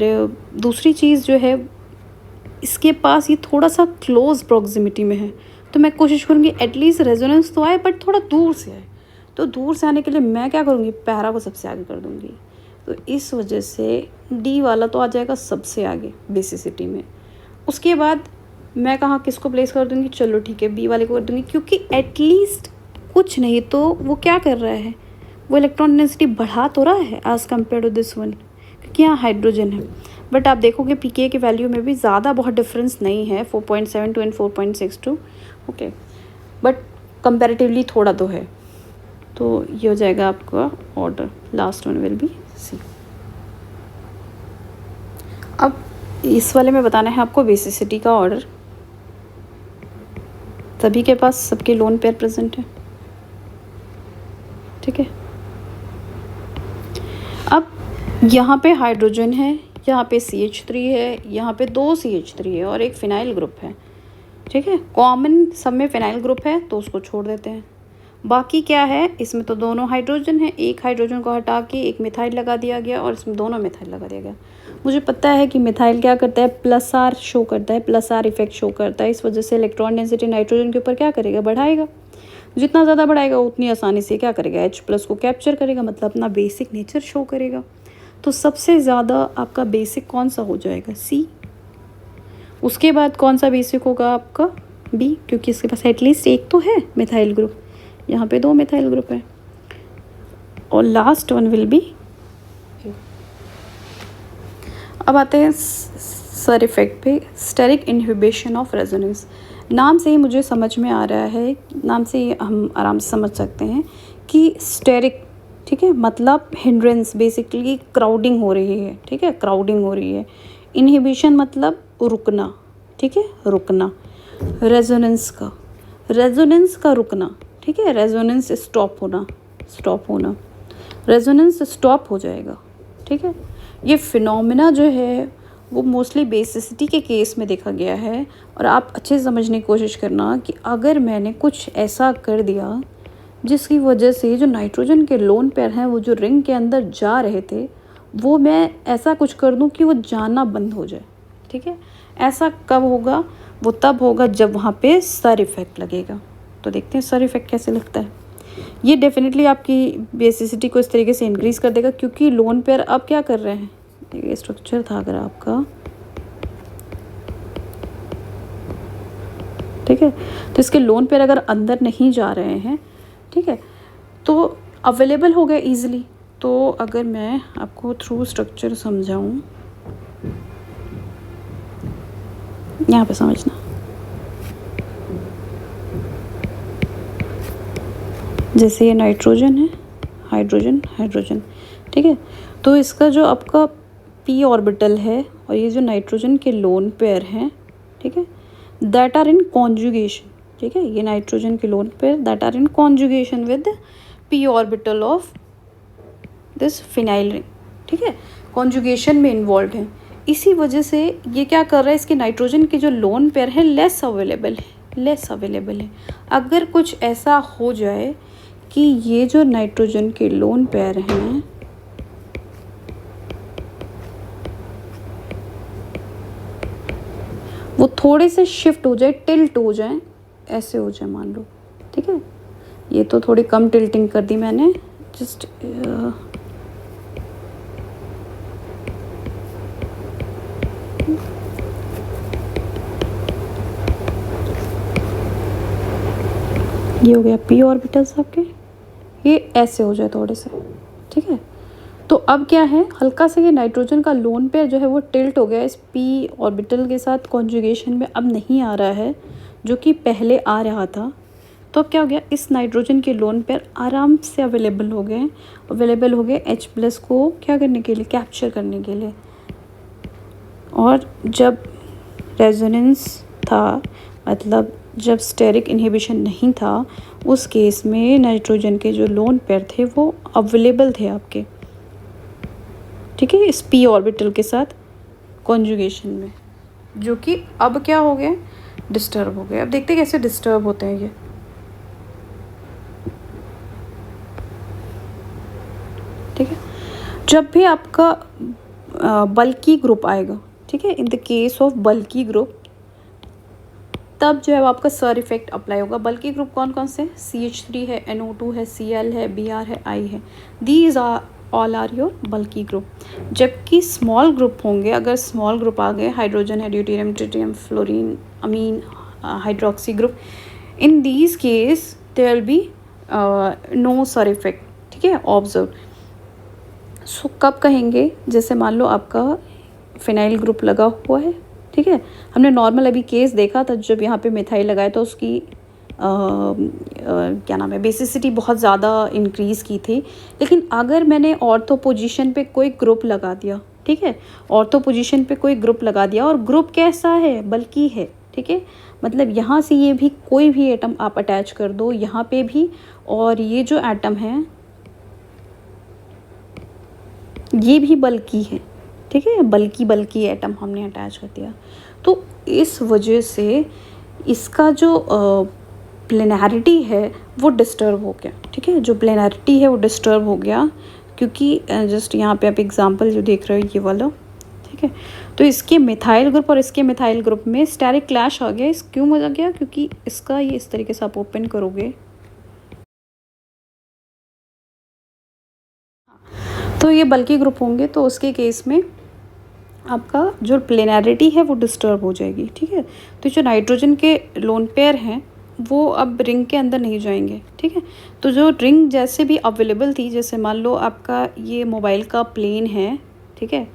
दूसरी चीज़ जो है, इसके पास ये थोड़ा सा क्लोज प्रॉक्सिमिटी में है, तो मैं कोशिश करूँगी एटलीस्ट रेजोनेंस तो आए बट थोड़ा दूर से आए। तो दूर से आने के लिए मैं क्या करूँगी? पैरा को सबसे आगे कर दूँगी। तो इस वजह से D वाला तो आ जाएगा सबसे आगे बेसिसिटी में। उसके बाद मैं कहाँ किसको प्लेस कर दूँगी? चलो ठीक है, B वाले को कर दूँगी, क्योंकि एटलीस्ट कुछ नहीं तो वो क्या कर रहा है? वो इलेक्ट्रॉन डेंसिटी बढ़ा तो रहा है as compare to this one, क्योंकि यहाँ हाइड्रोजन है। बट आप देखोगे PK के वैल्यू में भी ज़्यादा बहुत डिफरेंस नहीं है, 4.72 एंड 4.62। ओके, बट कंपैरेटिवली थोड़ा तो है। तो ये हो जाएगा आपका order, last one will B C। अब इस वाले में बताना है आपको बेसिसिटी का ऑर्डर। सभी के पास सबके लोन पेयर प्रेजेंट है। ठीक है, अब यहाँ पे हाइड्रोजन है, यहाँ पे CH3 है, यहाँ पे 2 CH3 है और एक फिनाइल ग्रुप है, ठीक है। कॉमन सब में फिनाइल ग्रुप है तो उसको छोड़ देते हैं। बाकी क्या है, इसमें तो दोनों हाइड्रोजन है, एक हाइड्रोजन को हटा के एक मिथाइल लगा दिया गया और इसमें दोनों मिथाइल लगा दिया गया। मुझे पता है कि मिथाइल क्या करता है, प्लस आर शो करता है, प्लस आर इफेक्ट शो करता है। इस वजह से इलेक्ट्रॉन डेंसिटी नाइट्रोजन के ऊपर क्या करेगा, बढ़ाएगा। जितना ज़्यादा बढ़ाएगा उतनी आसानी से क्या करेगा, H+ को कैप्चर करेगा, मतलब अपना बेसिक नेचर शो करेगा। तो सबसे ज़्यादा आपका बेसिक कौन सा हो जाएगा, C। उसके बाद कौन सा बेसिक होगा आपका, B, क्योंकि इसके पास एटलीस्ट एक तो है मिथाइल ग्रुप, यहाँ पे 2 मिथाइल ग्रुप है। और लास्ट वन विल बी। अब आते हैं सर इफेक्ट पे, स्टेरिक इनहिबिशन ऑफ रेजोनेंस। नाम से ही मुझे समझ में आ रहा है, नाम से ही हम आराम से समझ सकते हैं कि स्टेरिक, ठीक है, मतलब हिंड्रेंस, बेसिकली क्राउडिंग हो रही है, ठीक है, क्राउडिंग हो रही है। इनहिबिशन मतलब रुकना, ठीक है, रुकना। रेजोनेंस का रुकना, ठीक है, रेजोनेंस स्टॉप होना, रेजोनेंस स्टॉप हो जाएगा, ठीक है। ये फिनोमेना जो है वो मोस्टली बेसिसिटी के केस में देखा गया है। और आप अच्छे से समझने की कोशिश करना कि अगर मैंने कुछ ऐसा कर दिया जिसकी वजह से जो नाइट्रोजन के लोन पेयर हैं वो जो रिंग के अंदर जा रहे थे, वो मैं ऐसा कुछ कर दूं कि वो जाना बंद हो जाए, ठीक है। ऐसा कब होगा, वो तब होगा जब वहाँ पे सर इफेक्ट लगेगा। तो देखते हैं सर इफेक्ट कैसे लगता है। ये डेफिनेटली आपकी बेसिसिटी को इस तरीके से इंक्रीज़ कर देगा, क्योंकि लोन पेयर अब क्या कर रहे हैं, ये स्ट्रक्चर था अगर आपका, ठीक है, तो इसके लोन पेयर अगर अंदर नहीं जा रहे हैं, ठीक है, तो अवेलेबल हो गया ईजिली। तो अगर मैं आपको थ्रू स्ट्रक्चर समझाऊं, यहाँ पे समझना, जैसे ये नाइट्रोजन है, हाइड्रोजन, ठीक है, तो इसका जो आपका p ऑर्बिटल है और ये जो नाइट्रोजन के लोन पेयर हैं, ठीक है, दैट आर इन कॉन्जुगेशन, ठीक है, ये नाइट्रोजन के lone pair that are in conjugation with p orbital of this phenyl ring, ठीक है, कॉन्जुगेशन में इन्वॉल्व है। इसी वजह से ये क्या कर रहा है, इसके नाइट्रोजन के जो लोन पेयर है लेस अवेलेबल है। अगर कुछ ऐसा हो जाए कि ये जो नाइट्रोजन के लोन पेयर हैं वो थोड़े से शिफ्ट हो जाए, टिल्ट हो जाए, ऐसे हो जाए मान लो, ठीक है। ये तो थोड़ी कम टिल्टिंग कर दी मैंने, जस्ट ये हो गया p ऑर्बिटल्स आपके, ये ऐसे हो जाए थोड़े से, ठीक है। तो अब क्या है, हल्का से ये नाइट्रोजन का लोन पेयर जो है वो टिल्ट हो गया, इस p ऑर्बिटल के साथ कॉन्जुगेशन में अब नहीं आ रहा है जो कि पहले आ रहा था। तो अब क्या हो गया, इस नाइट्रोजन के लोन पेयर आराम से अवेलेबल हो गए H+ को क्या करने के लिए, कैप्चर करने के लिए। और जब रेजोनेंस था, मतलब जब स्टेरिक इनहिबिशन नहीं था, उस केस में नाइट्रोजन के जो लोन पेयर थे वो अवेलेबल थे आपके, ठीक है, इस p ऑर्बिटल के साथ कॉन्जुगेशन में, जो कि अब क्या हो गया, डिस्टर्ब हो गए। अब देखते हैं कैसे डिस्टर्ब होते हैं ये। ठीक है, जब भी आपका बल्की ग्रुप आएगा, ठीक है, in the case of bulky group, तब जो है आपका सर इफेक्ट अप्लाई होगा। बल्की ग्रुप कौन कौन से, CH3 है, NO2 है, Cl है, Br है, I है, these are all are your bulky group. जबकि स्मॉल ग्रुप होंगे, अगर स्मॉल ग्रुप आ गए, हाइड्रोजन है, deuterium, tritium, fluorine, amine, hydroxy group, in these case there will be no SIR effect, ठीक है, ऑब्जर्व। सो कब कहेंगे, जैसे मान लो आपका फिनाइल ग्रुप लगा हुआ है, ठीक है, हमने नॉर्मल अभी केस देखा था जब यहाँ पे मिथाइल लगाया तो उसकी क्या नाम है, बेसिसिटी बहुत ज़्यादा इंक्रीज़ की थी। लेकिन अगर मैंने ऑर्थो पोजीशन पे कोई ग्रुप लगा दिया, ठीक है, ऑर्थो पोजीशन पे कोई ग्रुप लगा दिया और ग्रुप कैसा है, बल्कि है, ठीक है, मतलब यहाँ से ये भी कोई भी एटम आप अटैच कर दो यहाँ पे भी, और ये जो एटम है ये भी बल्कि है, ठीक है, बल्कि एटम हमने अटैच कर दिया। तो इस वजह से इसका जो प्लेनैरिटी है वो डिस्टर्ब हो गया, ठीक है, जो प्लेनैरिटी है वो डिस्टर्ब हो गया, क्योंकि जस्ट यहाँ पे आप एग्जांपल जो देख रहे हो ये वाला, ठीक है। तो इसके मिथाइल ग्रुप और इसके मिथाइल ग्रुप में स्टेरिक क्लैश आ गया। इस क्यों आ गया? क्योंकि इसका ये इस तरीके से आप ओपन करोगे तो ये बल्कि ग्रुप होंगे, तो उसके केस में आपका जो प्लेनैरिटी है वो डिस्टर्ब हो जाएगी, ठीक है। तो जो नाइट्रोजन के लोन पेयर हैं वो अब रिंग के अंदर नहीं जाएंगे, ठीक है। तो जो रिंग जैसे भी अवेलेबल थी, जैसे मान लो आपका ये मोबाइल का प्लेन है, ठीक है,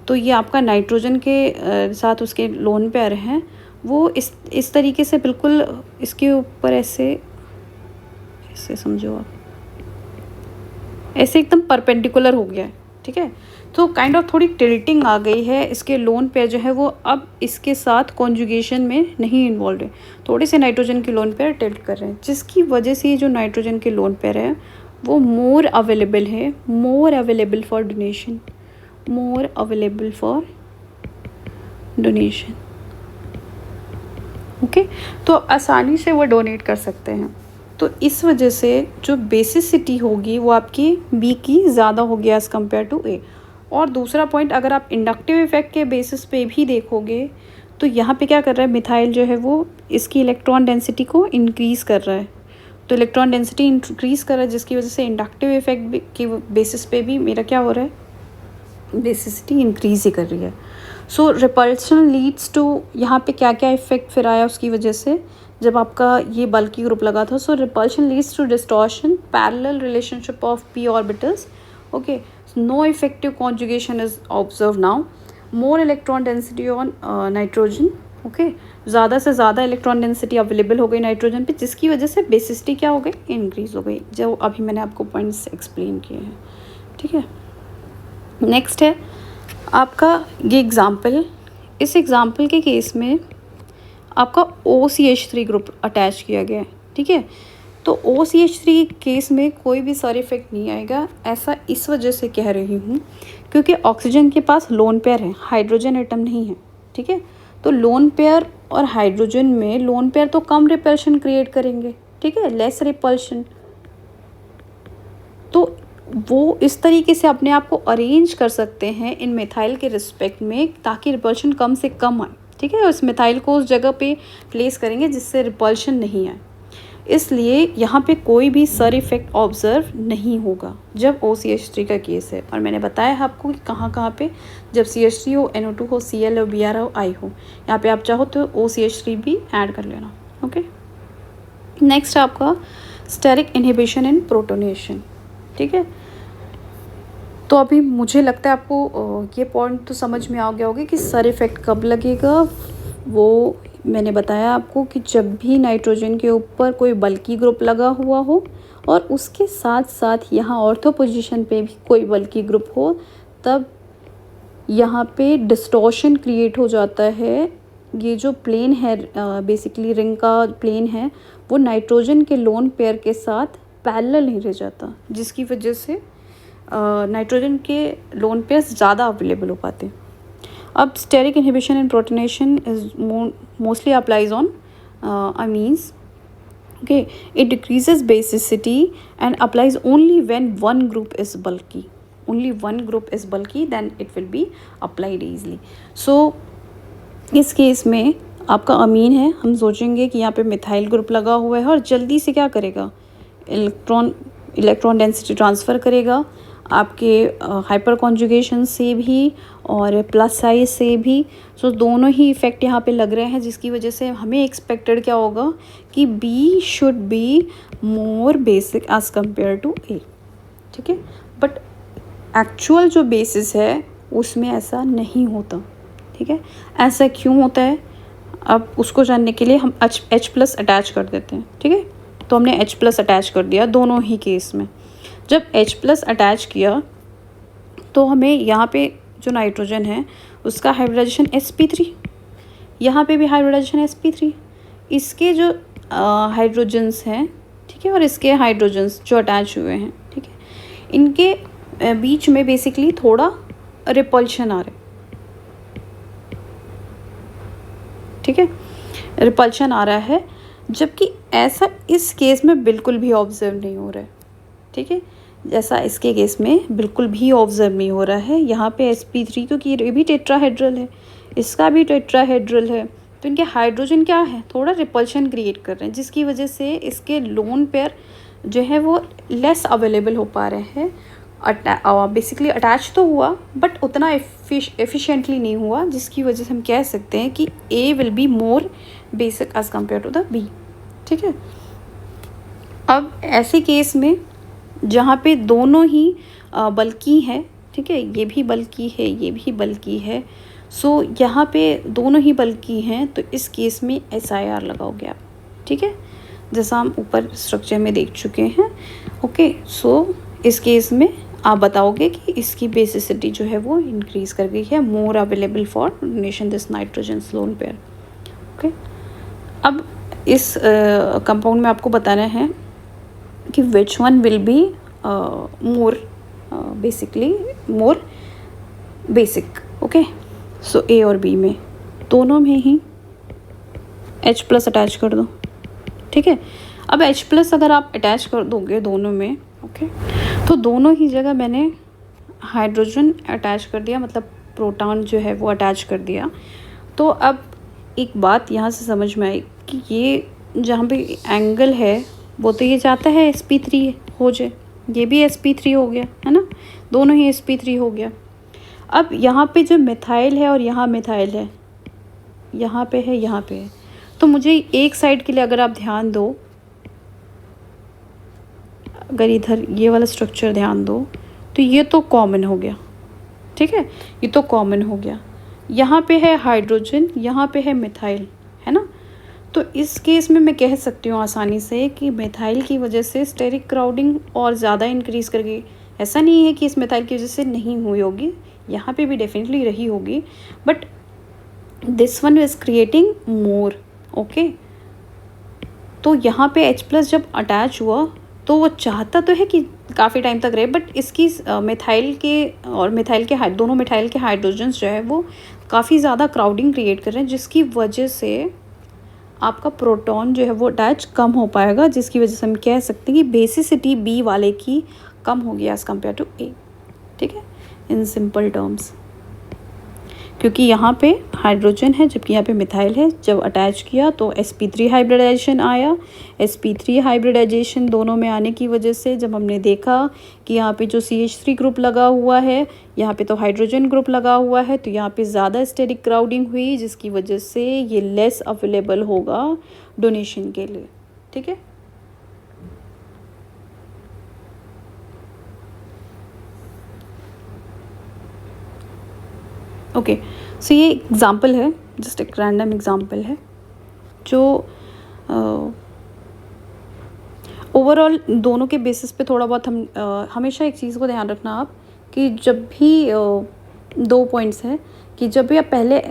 तो ये आपका नाइट्रोजन के साथ उसके लोन पेयर हैं, वो इस तरीके से बिल्कुल इसके ऊपर ऐसे ऐसे समझो आप, ऐसे एकदम परपेंडिकुलर हो गया है, ठीक है। तो काइंड ऑफ थोड़ी टिल्टिंग आ गई है, इसके लोन पेयर जो है वो अब इसके साथ कॉन्जुगेशन में नहीं इन्वॉल्व है, थोड़े से नाइट्रोजन के लोन पेयर टिल्ट कर रहे हैं, जिसकी वजह से ये जो नाइट्रोजन के लोन पेयर है वो मोर अवेलेबल है, more available for donation, more available for donation, okay. तो आसानी से वो डोनेट कर सकते हैं। तो इस वजह से जो बेसिसिटी होगी वो आपकी बी की ज़्यादा होगी एज़ कम्पेयर टू ए। और दूसरा पॉइंट, अगर आप इंडक्टिव इफेक्ट के बेसिस पे भी देखोगे तो यहाँ पे क्या कर रहा है, मिथाइल जो है वो इसकी इलेक्ट्रॉन डेंसिटी को इंक्रीज़ कर रहा है। तो इलेक्ट्रॉन डेंसिटी इंक्रीज़ कर रहा है, जिसकी वजह से इंडक्टिव इफेक्ट के बेसिस पे भी मेरा क्या हो रहा है, बेसिसिटी इंक्रीज़ ही कर रही है। सो रिपल्शन लीड्स टू, यहाँ पे क्या क्या इफेक्ट फिर आया उसकी वजह से, जब आपका ये बल्कि ग्रुप लगा था। So repulsion leads to distortion, parallel relationship of p orbitals, okay, no effective conjugation is observe now, more electron density on nitrogen, okay, ज़्यादा से ज़्यादा इलेक्ट्रॉन डेंसिटी अवेलेबल हो गई नाइट्रोजन पे, जिसकी वजह से बेसिसिटी क्या हो गई, इंक्रीज हो गई, जो अभी मैंने आपको पॉइंट्स एक्सप्लेन किए हैं, ठीक है। नेक्स्ट है आपका ये एग्ज़ाम्पल, इस एग्ज़ाम्पल के केस में आपका OCH3 ग्रुप अटैच किया गया है, ठीक है। तो OCH3 केस में कोई भी साइड इफ़ेक्ट नहीं आएगा, ऐसा इस वजह से कह रही हूँ क्योंकि ऑक्सीजन के पास लोन पेयर है, हाइड्रोजन एटम नहीं है, ठीक है। तो लोन पेयर और हाइड्रोजन में लोन पेयर तो कम रिपल्शन क्रिएट करेंगे, ठीक है, लेस रिपल्शन। तो वो इस तरीके से अपने आप को अरेंज कर सकते हैं इन मिथाइल के रिस्पेक्ट में, ताकि रिपल्शन कम से कम आए, ठीक है। उस मिथाइल को उस जगह पे प्लेस करेंगे जिससे रिपल्शन नहीं आए, इसलिए यहाँ पे कोई भी सर इफेक्ट ऑब्जर्व नहीं होगा जब OCH3 का केस है। और मैंने बताया आपको कि कहाँ कहाँ पे, जब CH3 हो, NO2 हो, Cl हो, Br हो, I हो, यहाँ पे आप चाहो तो OCH3 भी ऐड कर लेना, ओके। नेक्स्ट आपका स्टेरिक इनहिबिशन इन प्रोटोनेशन, ठीक है। तो अभी मुझे लगता है आपको ये पॉइंट तो समझ में आ गया होगा कि सर इफेक्ट कब लगेगा। वो मैंने बताया आपको कि जब भी नाइट्रोजन के ऊपर कोई बल्कि ग्रुप लगा हुआ हो और उसके साथ साथ यहाँ ऑर्थो पोजीशन पे भी कोई बल्कि ग्रुप हो, तब यहाँ पे डिस्टॉर्शन क्रिएट हो जाता है। ये जो प्लेन है, बेसिकली रिंग का प्लेन है, वो नाइट्रोजन के लोन पेयर के साथ पैरेलल नहीं रह जाता, जिसकी वजह से नाइट्रोजन के लोन पेयर्स ज़्यादा अवेलेबल हो पाते हैं। अब steric inhibition in protonation is mostly applies on amines, okay, it decreases basicity and applies only when one group is bulky, only one group is bulky, then it will be applied easily. So इस केस में आपका अमीन है, हम सोचेंगे कि यहाँ पे मिथाइल ग्रुप लगा हुआ है और जल्दी से क्या करेगा, इलेक्ट्रॉन डेंसिटी ट्रांसफ़र करेगा आपके हाइपर कॉन्जुगेशन से भी और प्लस साइज से भी। सो दोनों ही इफ़ेक्ट यहाँ पे लग रहे हैं, जिसकी वजह से हमें एक्सपेक्टेड क्या होगा कि B should be more basic as compare to A, ठीक है। बट एक्चुअल जो बेसिस है उसमें ऐसा नहीं होता, ठीक है। ऐसा क्यों होता है, अब उसको जानने के लिए हम H+ अटैच कर देते हैं, ठीक है। तो हमने H+ अटैच कर दिया दोनों ही केस में। जब H+ अटैच किया तो हमें यहाँ पे जो नाइट्रोजन है उसका हाइब्रिडाइजेशन sp3, यहाँ पे भी हाइब्रिडाइजेशन sp3, इसके जो हाइड्रोजन्स हैं, ठीक है, और इसके हाइड्रोजन्स जो अटैच हुए हैं, ठीक है, इनके बीच में बेसिकली थोड़ा रिपल्शन आ रहा है, ठीक है, रिपल्शन आ रहा है, जबकि ऐसा इस केस में बिल्कुल भी ऑब्जर्व नहीं हो रहा है, ठीक है, जैसा इसके केस में बिल्कुल भी ऑब्जर्व नहीं हो रहा है। यहाँ पे sp3 क्योंकि ये भी टेट्राहेड्रल है, इसका भी टेट्राहेड्रल है, तो इनके हाइड्रोजन क्या है, थोड़ा रिपल्शन क्रिएट कर रहे हैं, जिसकी वजह से इसके लोन पेयर जो है वो लेस अवेलेबल हो पा रहे हैं। बेसिकली अटैच तो हुआ बट उतना एफिशिएंटली नहीं हुआ, जिसकी वजह से हम कह सकते हैं कि A will be more basic as compare to the B, ठीक है। अब ऐसे केस में जहाँ पे दोनों ही बल्कि हैं, ठीक है, ये भी बल्कि है, ये भी बल्कि है, सो यहाँ पे दोनों ही बल्कि हैं, तो इस केस में SIR लगाओगे आप, ठीक है, जैसा हम ऊपर स्ट्रक्चर में देख चुके हैं। ओके, सो इस केस में आप बताओगे कि इसकी बेसिसिटी जो है वो इंक्रीज़ कर गई है, more available for donation this nitrogen lone pair. Okay, अब इस कंपाउंड में आपको बताना है कि which one will be more basically more basic. Okay, so A और बी में दोनों में ही H+ अटैच कर दो, ठीक है। अब H+ अगर आप अटैच कर दोगे दोनों में, ओके, तो दोनों ही जगह मैंने हाइड्रोजन अटैच कर दिया, मतलब प्रोटॉन जो है वो अटैच कर दिया। तो अब एक बात यहाँ से समझ में आई कि ये जहाँ पे एंगल है वो तो ये चाहता है sp3 हो जाए, ये भी sp3 हो गया है ना, दोनों ही sp3 हो गया। अब यहाँ पे जो मिथाइल है और यहाँ मिथाइल है, यहाँ पे है, यहाँ पे है, तो मुझे एक साइड के लिए अगर आप ध्यान दो, अगर इधर ये वाला स्ट्रक्चर ध्यान दो, तो ये तो कॉमन हो गया, ठीक है, ये तो कॉमन हो गया। यहाँ पे है हाइड्रोजन, यहाँ पे है मिथाइल, है ना, तो इस केस में मैं कह सकती हूँ आसानी से कि मिथाइल की वजह से स्टेरिक क्राउडिंग और ज़्यादा इंक्रीज़ कर गई। ऐसा नहीं है कि इस मिथाइल की वजह से नहीं हुई होगी, यहाँ पे भी डेफिनेटली रही होगी, but this one is creating more. Okay, तो यहाँ पे H+ जब अटैच हुआ तो वो चाहता तो है कि काफ़ी टाइम तक रहे, बट इसकी मिथाइल के और मिथाइल के दोनों मिथाइल के हाइड्रोजन्स जो है वो काफ़ी ज़्यादा क्राउडिंग क्रिएट कर रहे हैं, जिसकी वजह से आपका प्रोटॉन जो है वो अटैच कम हो पाएगा, जिसकी वजह से हम कह सकते हैं कि बेसिसिटी बी वाले की कम होगी एज़ कम्पेयर टू ए, ठीक है, इन सिंपल टर्म्स। क्योंकि यहाँ पे हाइड्रोजन है जबकि यहाँ पे मिथाइल है, जब अटैच किया तो sp3 हाइब्रिडाइजेशन आया। sp3 हाइब्रिडाइजेशन दोनों में आने की वजह से जब हमने देखा कि यहाँ पे जो CH3 ग्रुप लगा हुआ है, यहाँ पे तो हाइड्रोजन ग्रुप लगा हुआ है, तो यहाँ पे ज़्यादा स्टेरिक क्राउडिंग हुई, जिसकी वजह से ये लेस अवेलेबल होगा डोनेशन के लिए, ठीक है। ओके, सो ये एग्ज़ाम्पल है, जस्ट एक रैंडम एग्ज़ाम्पल है, जो ओवरऑल दोनों के बेसिस पे थोड़ा बहुत हम हमेशा एक चीज़ को ध्यान रखना आप कि जब भी 2 पॉइंट्स हैं कि जब भी आप पहले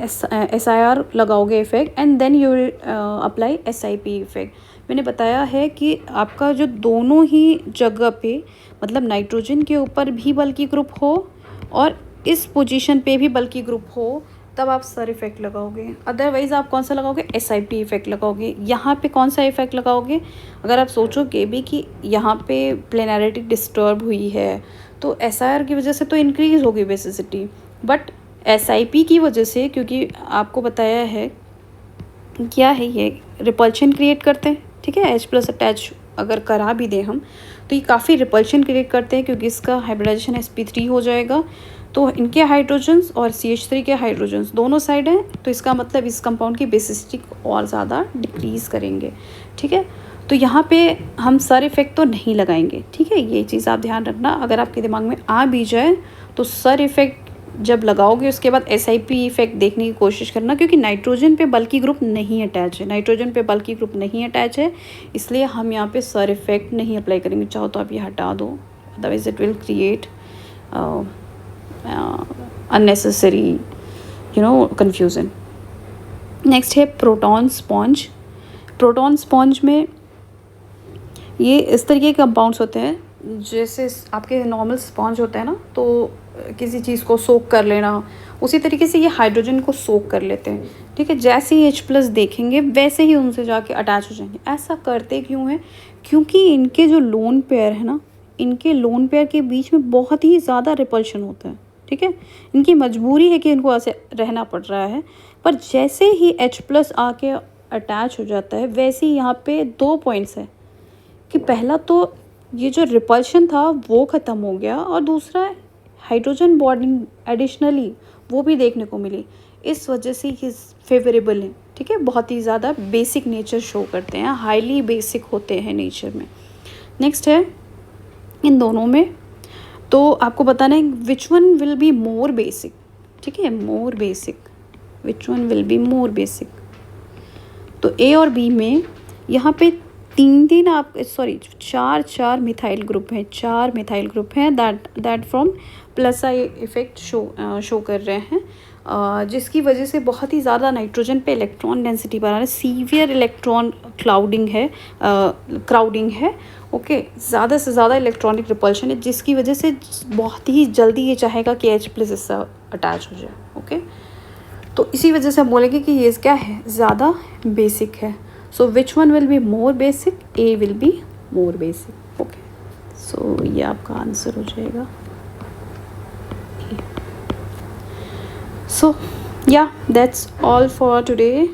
SIR लगाओगे effect and then you apply SIP effect. मैंने बताया है कि आपका जो दोनों ही जगह पे, मतलब नाइट्रोजन के ऊपर भी बल्कि ग्रुप हो और इस पोजीशन पे भी बल्कि ग्रुप हो, तब आप SIR इफ़ेक्ट लगाओगे। अदरवाइज़ आप कौन सा लगाओगे, SIP इफ़ेक्ट लगाओगे। यहाँ पे कौन सा इफ़ेक्ट लगाओगे, अगर आप सोचोगे भी कि यहाँ पे प्लेनैरिटी डिस्टर्ब हुई है तो SIR की वजह से तो इंक्रीज़ होगी बेसिसिटी, बट SIP की वजह से, क्योंकि आपको बताया है क्या है, ये रिपल्शन क्रिएट करते हैं, ठीक है। H+ अटैच अगर करा भी दें हम तो ये काफ़ी रिपल्शन क्रिएट करते हैं, क्योंकि इसका हाइब्रिडाइजेशन sp3 हो जाएगा, तो इनके हाइड्रोजन्स और CH3 के हाइड्रोजन्स दोनों साइड हैं, तो इसका मतलब इस कंपाउंड की बेसिसिटी और ज़्यादा डिक्रीज़ करेंगे, ठीक है। तो यहाँ पे हम SIR इफ़ेक्ट तो नहीं लगाएंगे, ठीक है, ये चीज़ आप ध्यान रखना। अगर आपके दिमाग में आ भी जाए तो SIR इफ़ेक्ट जब लगाओगे उसके बाद SIP इफ़ेक्ट देखने की कोशिश करना, क्योंकि नाइट्रोजन पे बल्कि ग्रुप नहीं अटैच है, नाइट्रोजन पे बल्कि ग्रुप नहीं अटैच है, इसलिए हम यहाँ पे SIR इफ़ेक्ट नहीं अप्लाई करेंगे। चाहो तो आप ये हटा दो, otherwise it will create unnecessary confusion. Next है प्रोटॉन स्पॉन्ज। प्रोटॉन स्पॉन्ज में ये इस तरीके के कंपाउंड्स होते हैं जैसे आपके नॉर्मल स्पॉन्ज होता है ना, तो किसी चीज़ को सोक कर लेना, उसी तरीके से ये हाइड्रोजन को सोक कर लेते हैं। ठीक है, जैसे ही H+ देखेंगे वैसे ही उनसे जाके अटैच हो जाएंगे। ऐसा करते क्यों है? क्योंकि इनके जो लोन पेयर है ना, इनके लोन पेयर के बीच में बहुत ही ज़्यादा रिपल्शन होता है। ठीक है, इनकी मजबूरी है कि इनको ऐसे रहना पड़ रहा है, पर जैसे ही H+ आके अटैच हो जाता है वैसे ही यहाँ पे 2 पॉइंट्स है कि पहला तो ये जो रिपल्शन था वो ख़त्म हो गया, और दूसरा हाइड्रोजन बॉन्डिंग एडिशनली वो भी देखने को मिली। इस वजह से ये फेवरेबल है। ठीक है, बहुत ही ज़्यादा बेसिक नेचर शो करते हैं, हाईली बेसिक होते हैं नेचर में। नेक्स्ट है इन दोनों में, तो आपको बताना है विच one will be more basic. ठीक है, मोर basic, which one will be more basic. तो ए और बी में यहाँ पे चार मिथाइल ग्रुप हैं, 4 मिथाइल ग्रुप हैं that from plus I effect show कर रहे हैं, जिसकी वजह से बहुत ही ज़्यादा नाइट्रोजन पे इलेक्ट्रॉन डेंसिटी बढ़ा है, सीवियर इलेक्ट्रॉन क्राउडिंग है। ओके, ज़्यादा से ज़्यादा इलेक्ट्रॉनिक रिपल्शन है, जिसकी वजह से बहुत ही जल्दी ये चाहेगा कि H+ इससे अटैच हो जाए। ओके, तो इसी वजह से हम बोलेंगे कि ये क्या है, ज़्यादा बेसिक है। So which one will be more basic? A will be more basic. Okay, so ये आपका आंसर हो जाएगा। सो या that's all for today.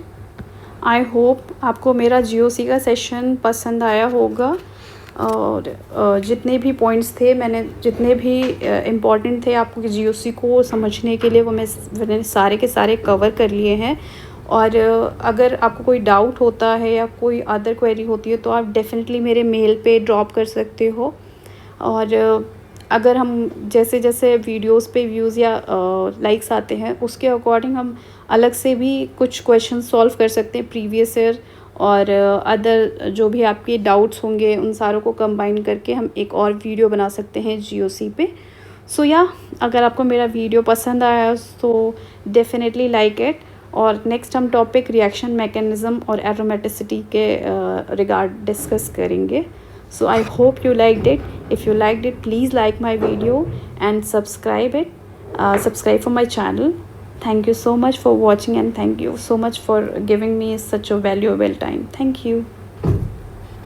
I hope आपको मेरा GOC का सेशन पसंद आया होगा, और जितने भी पॉइंट्स थे, मैंने जितने भी इम्पॉर्टेंट थे आपको GOC को समझने के लिए, वो मैंने सारे के सारे कवर कर लिए हैं। और अगर आपको कोई डाउट होता है या कोई अदर क्वेरी होती है तो आप डेफिनेटली मेरे मेल पे ड्रॉप कर सकते हो। और अगर हम जैसे जैसे वीडियोस पे व्यूज़ या लाइक्स आते हैं, उसके अकॉर्डिंग हम अलग से भी कुछ क्वेश्चन सॉल्व कर सकते हैं प्रीवियस ईयर, और अदर जो भी आपके डाउट्स होंगे उन सारों को कंबाइन करके हम एक और वीडियो बना सकते हैं GOC पे। सो या अगर आपको मेरा वीडियो पसंद आया तो डेफिनेटली लाइक इट। और नेक्स्ट हम टॉपिक रिएक्शन मैकेनिज़्म और एरोमेटिसिटी के रिगार्ड डिस्कस करेंगे। So I hope you liked it. If you liked it, please like my video and subscribe it. Subscribe for my channel. Thank you so much for watching, and thank you so much for giving me such a valuable time. Thank you.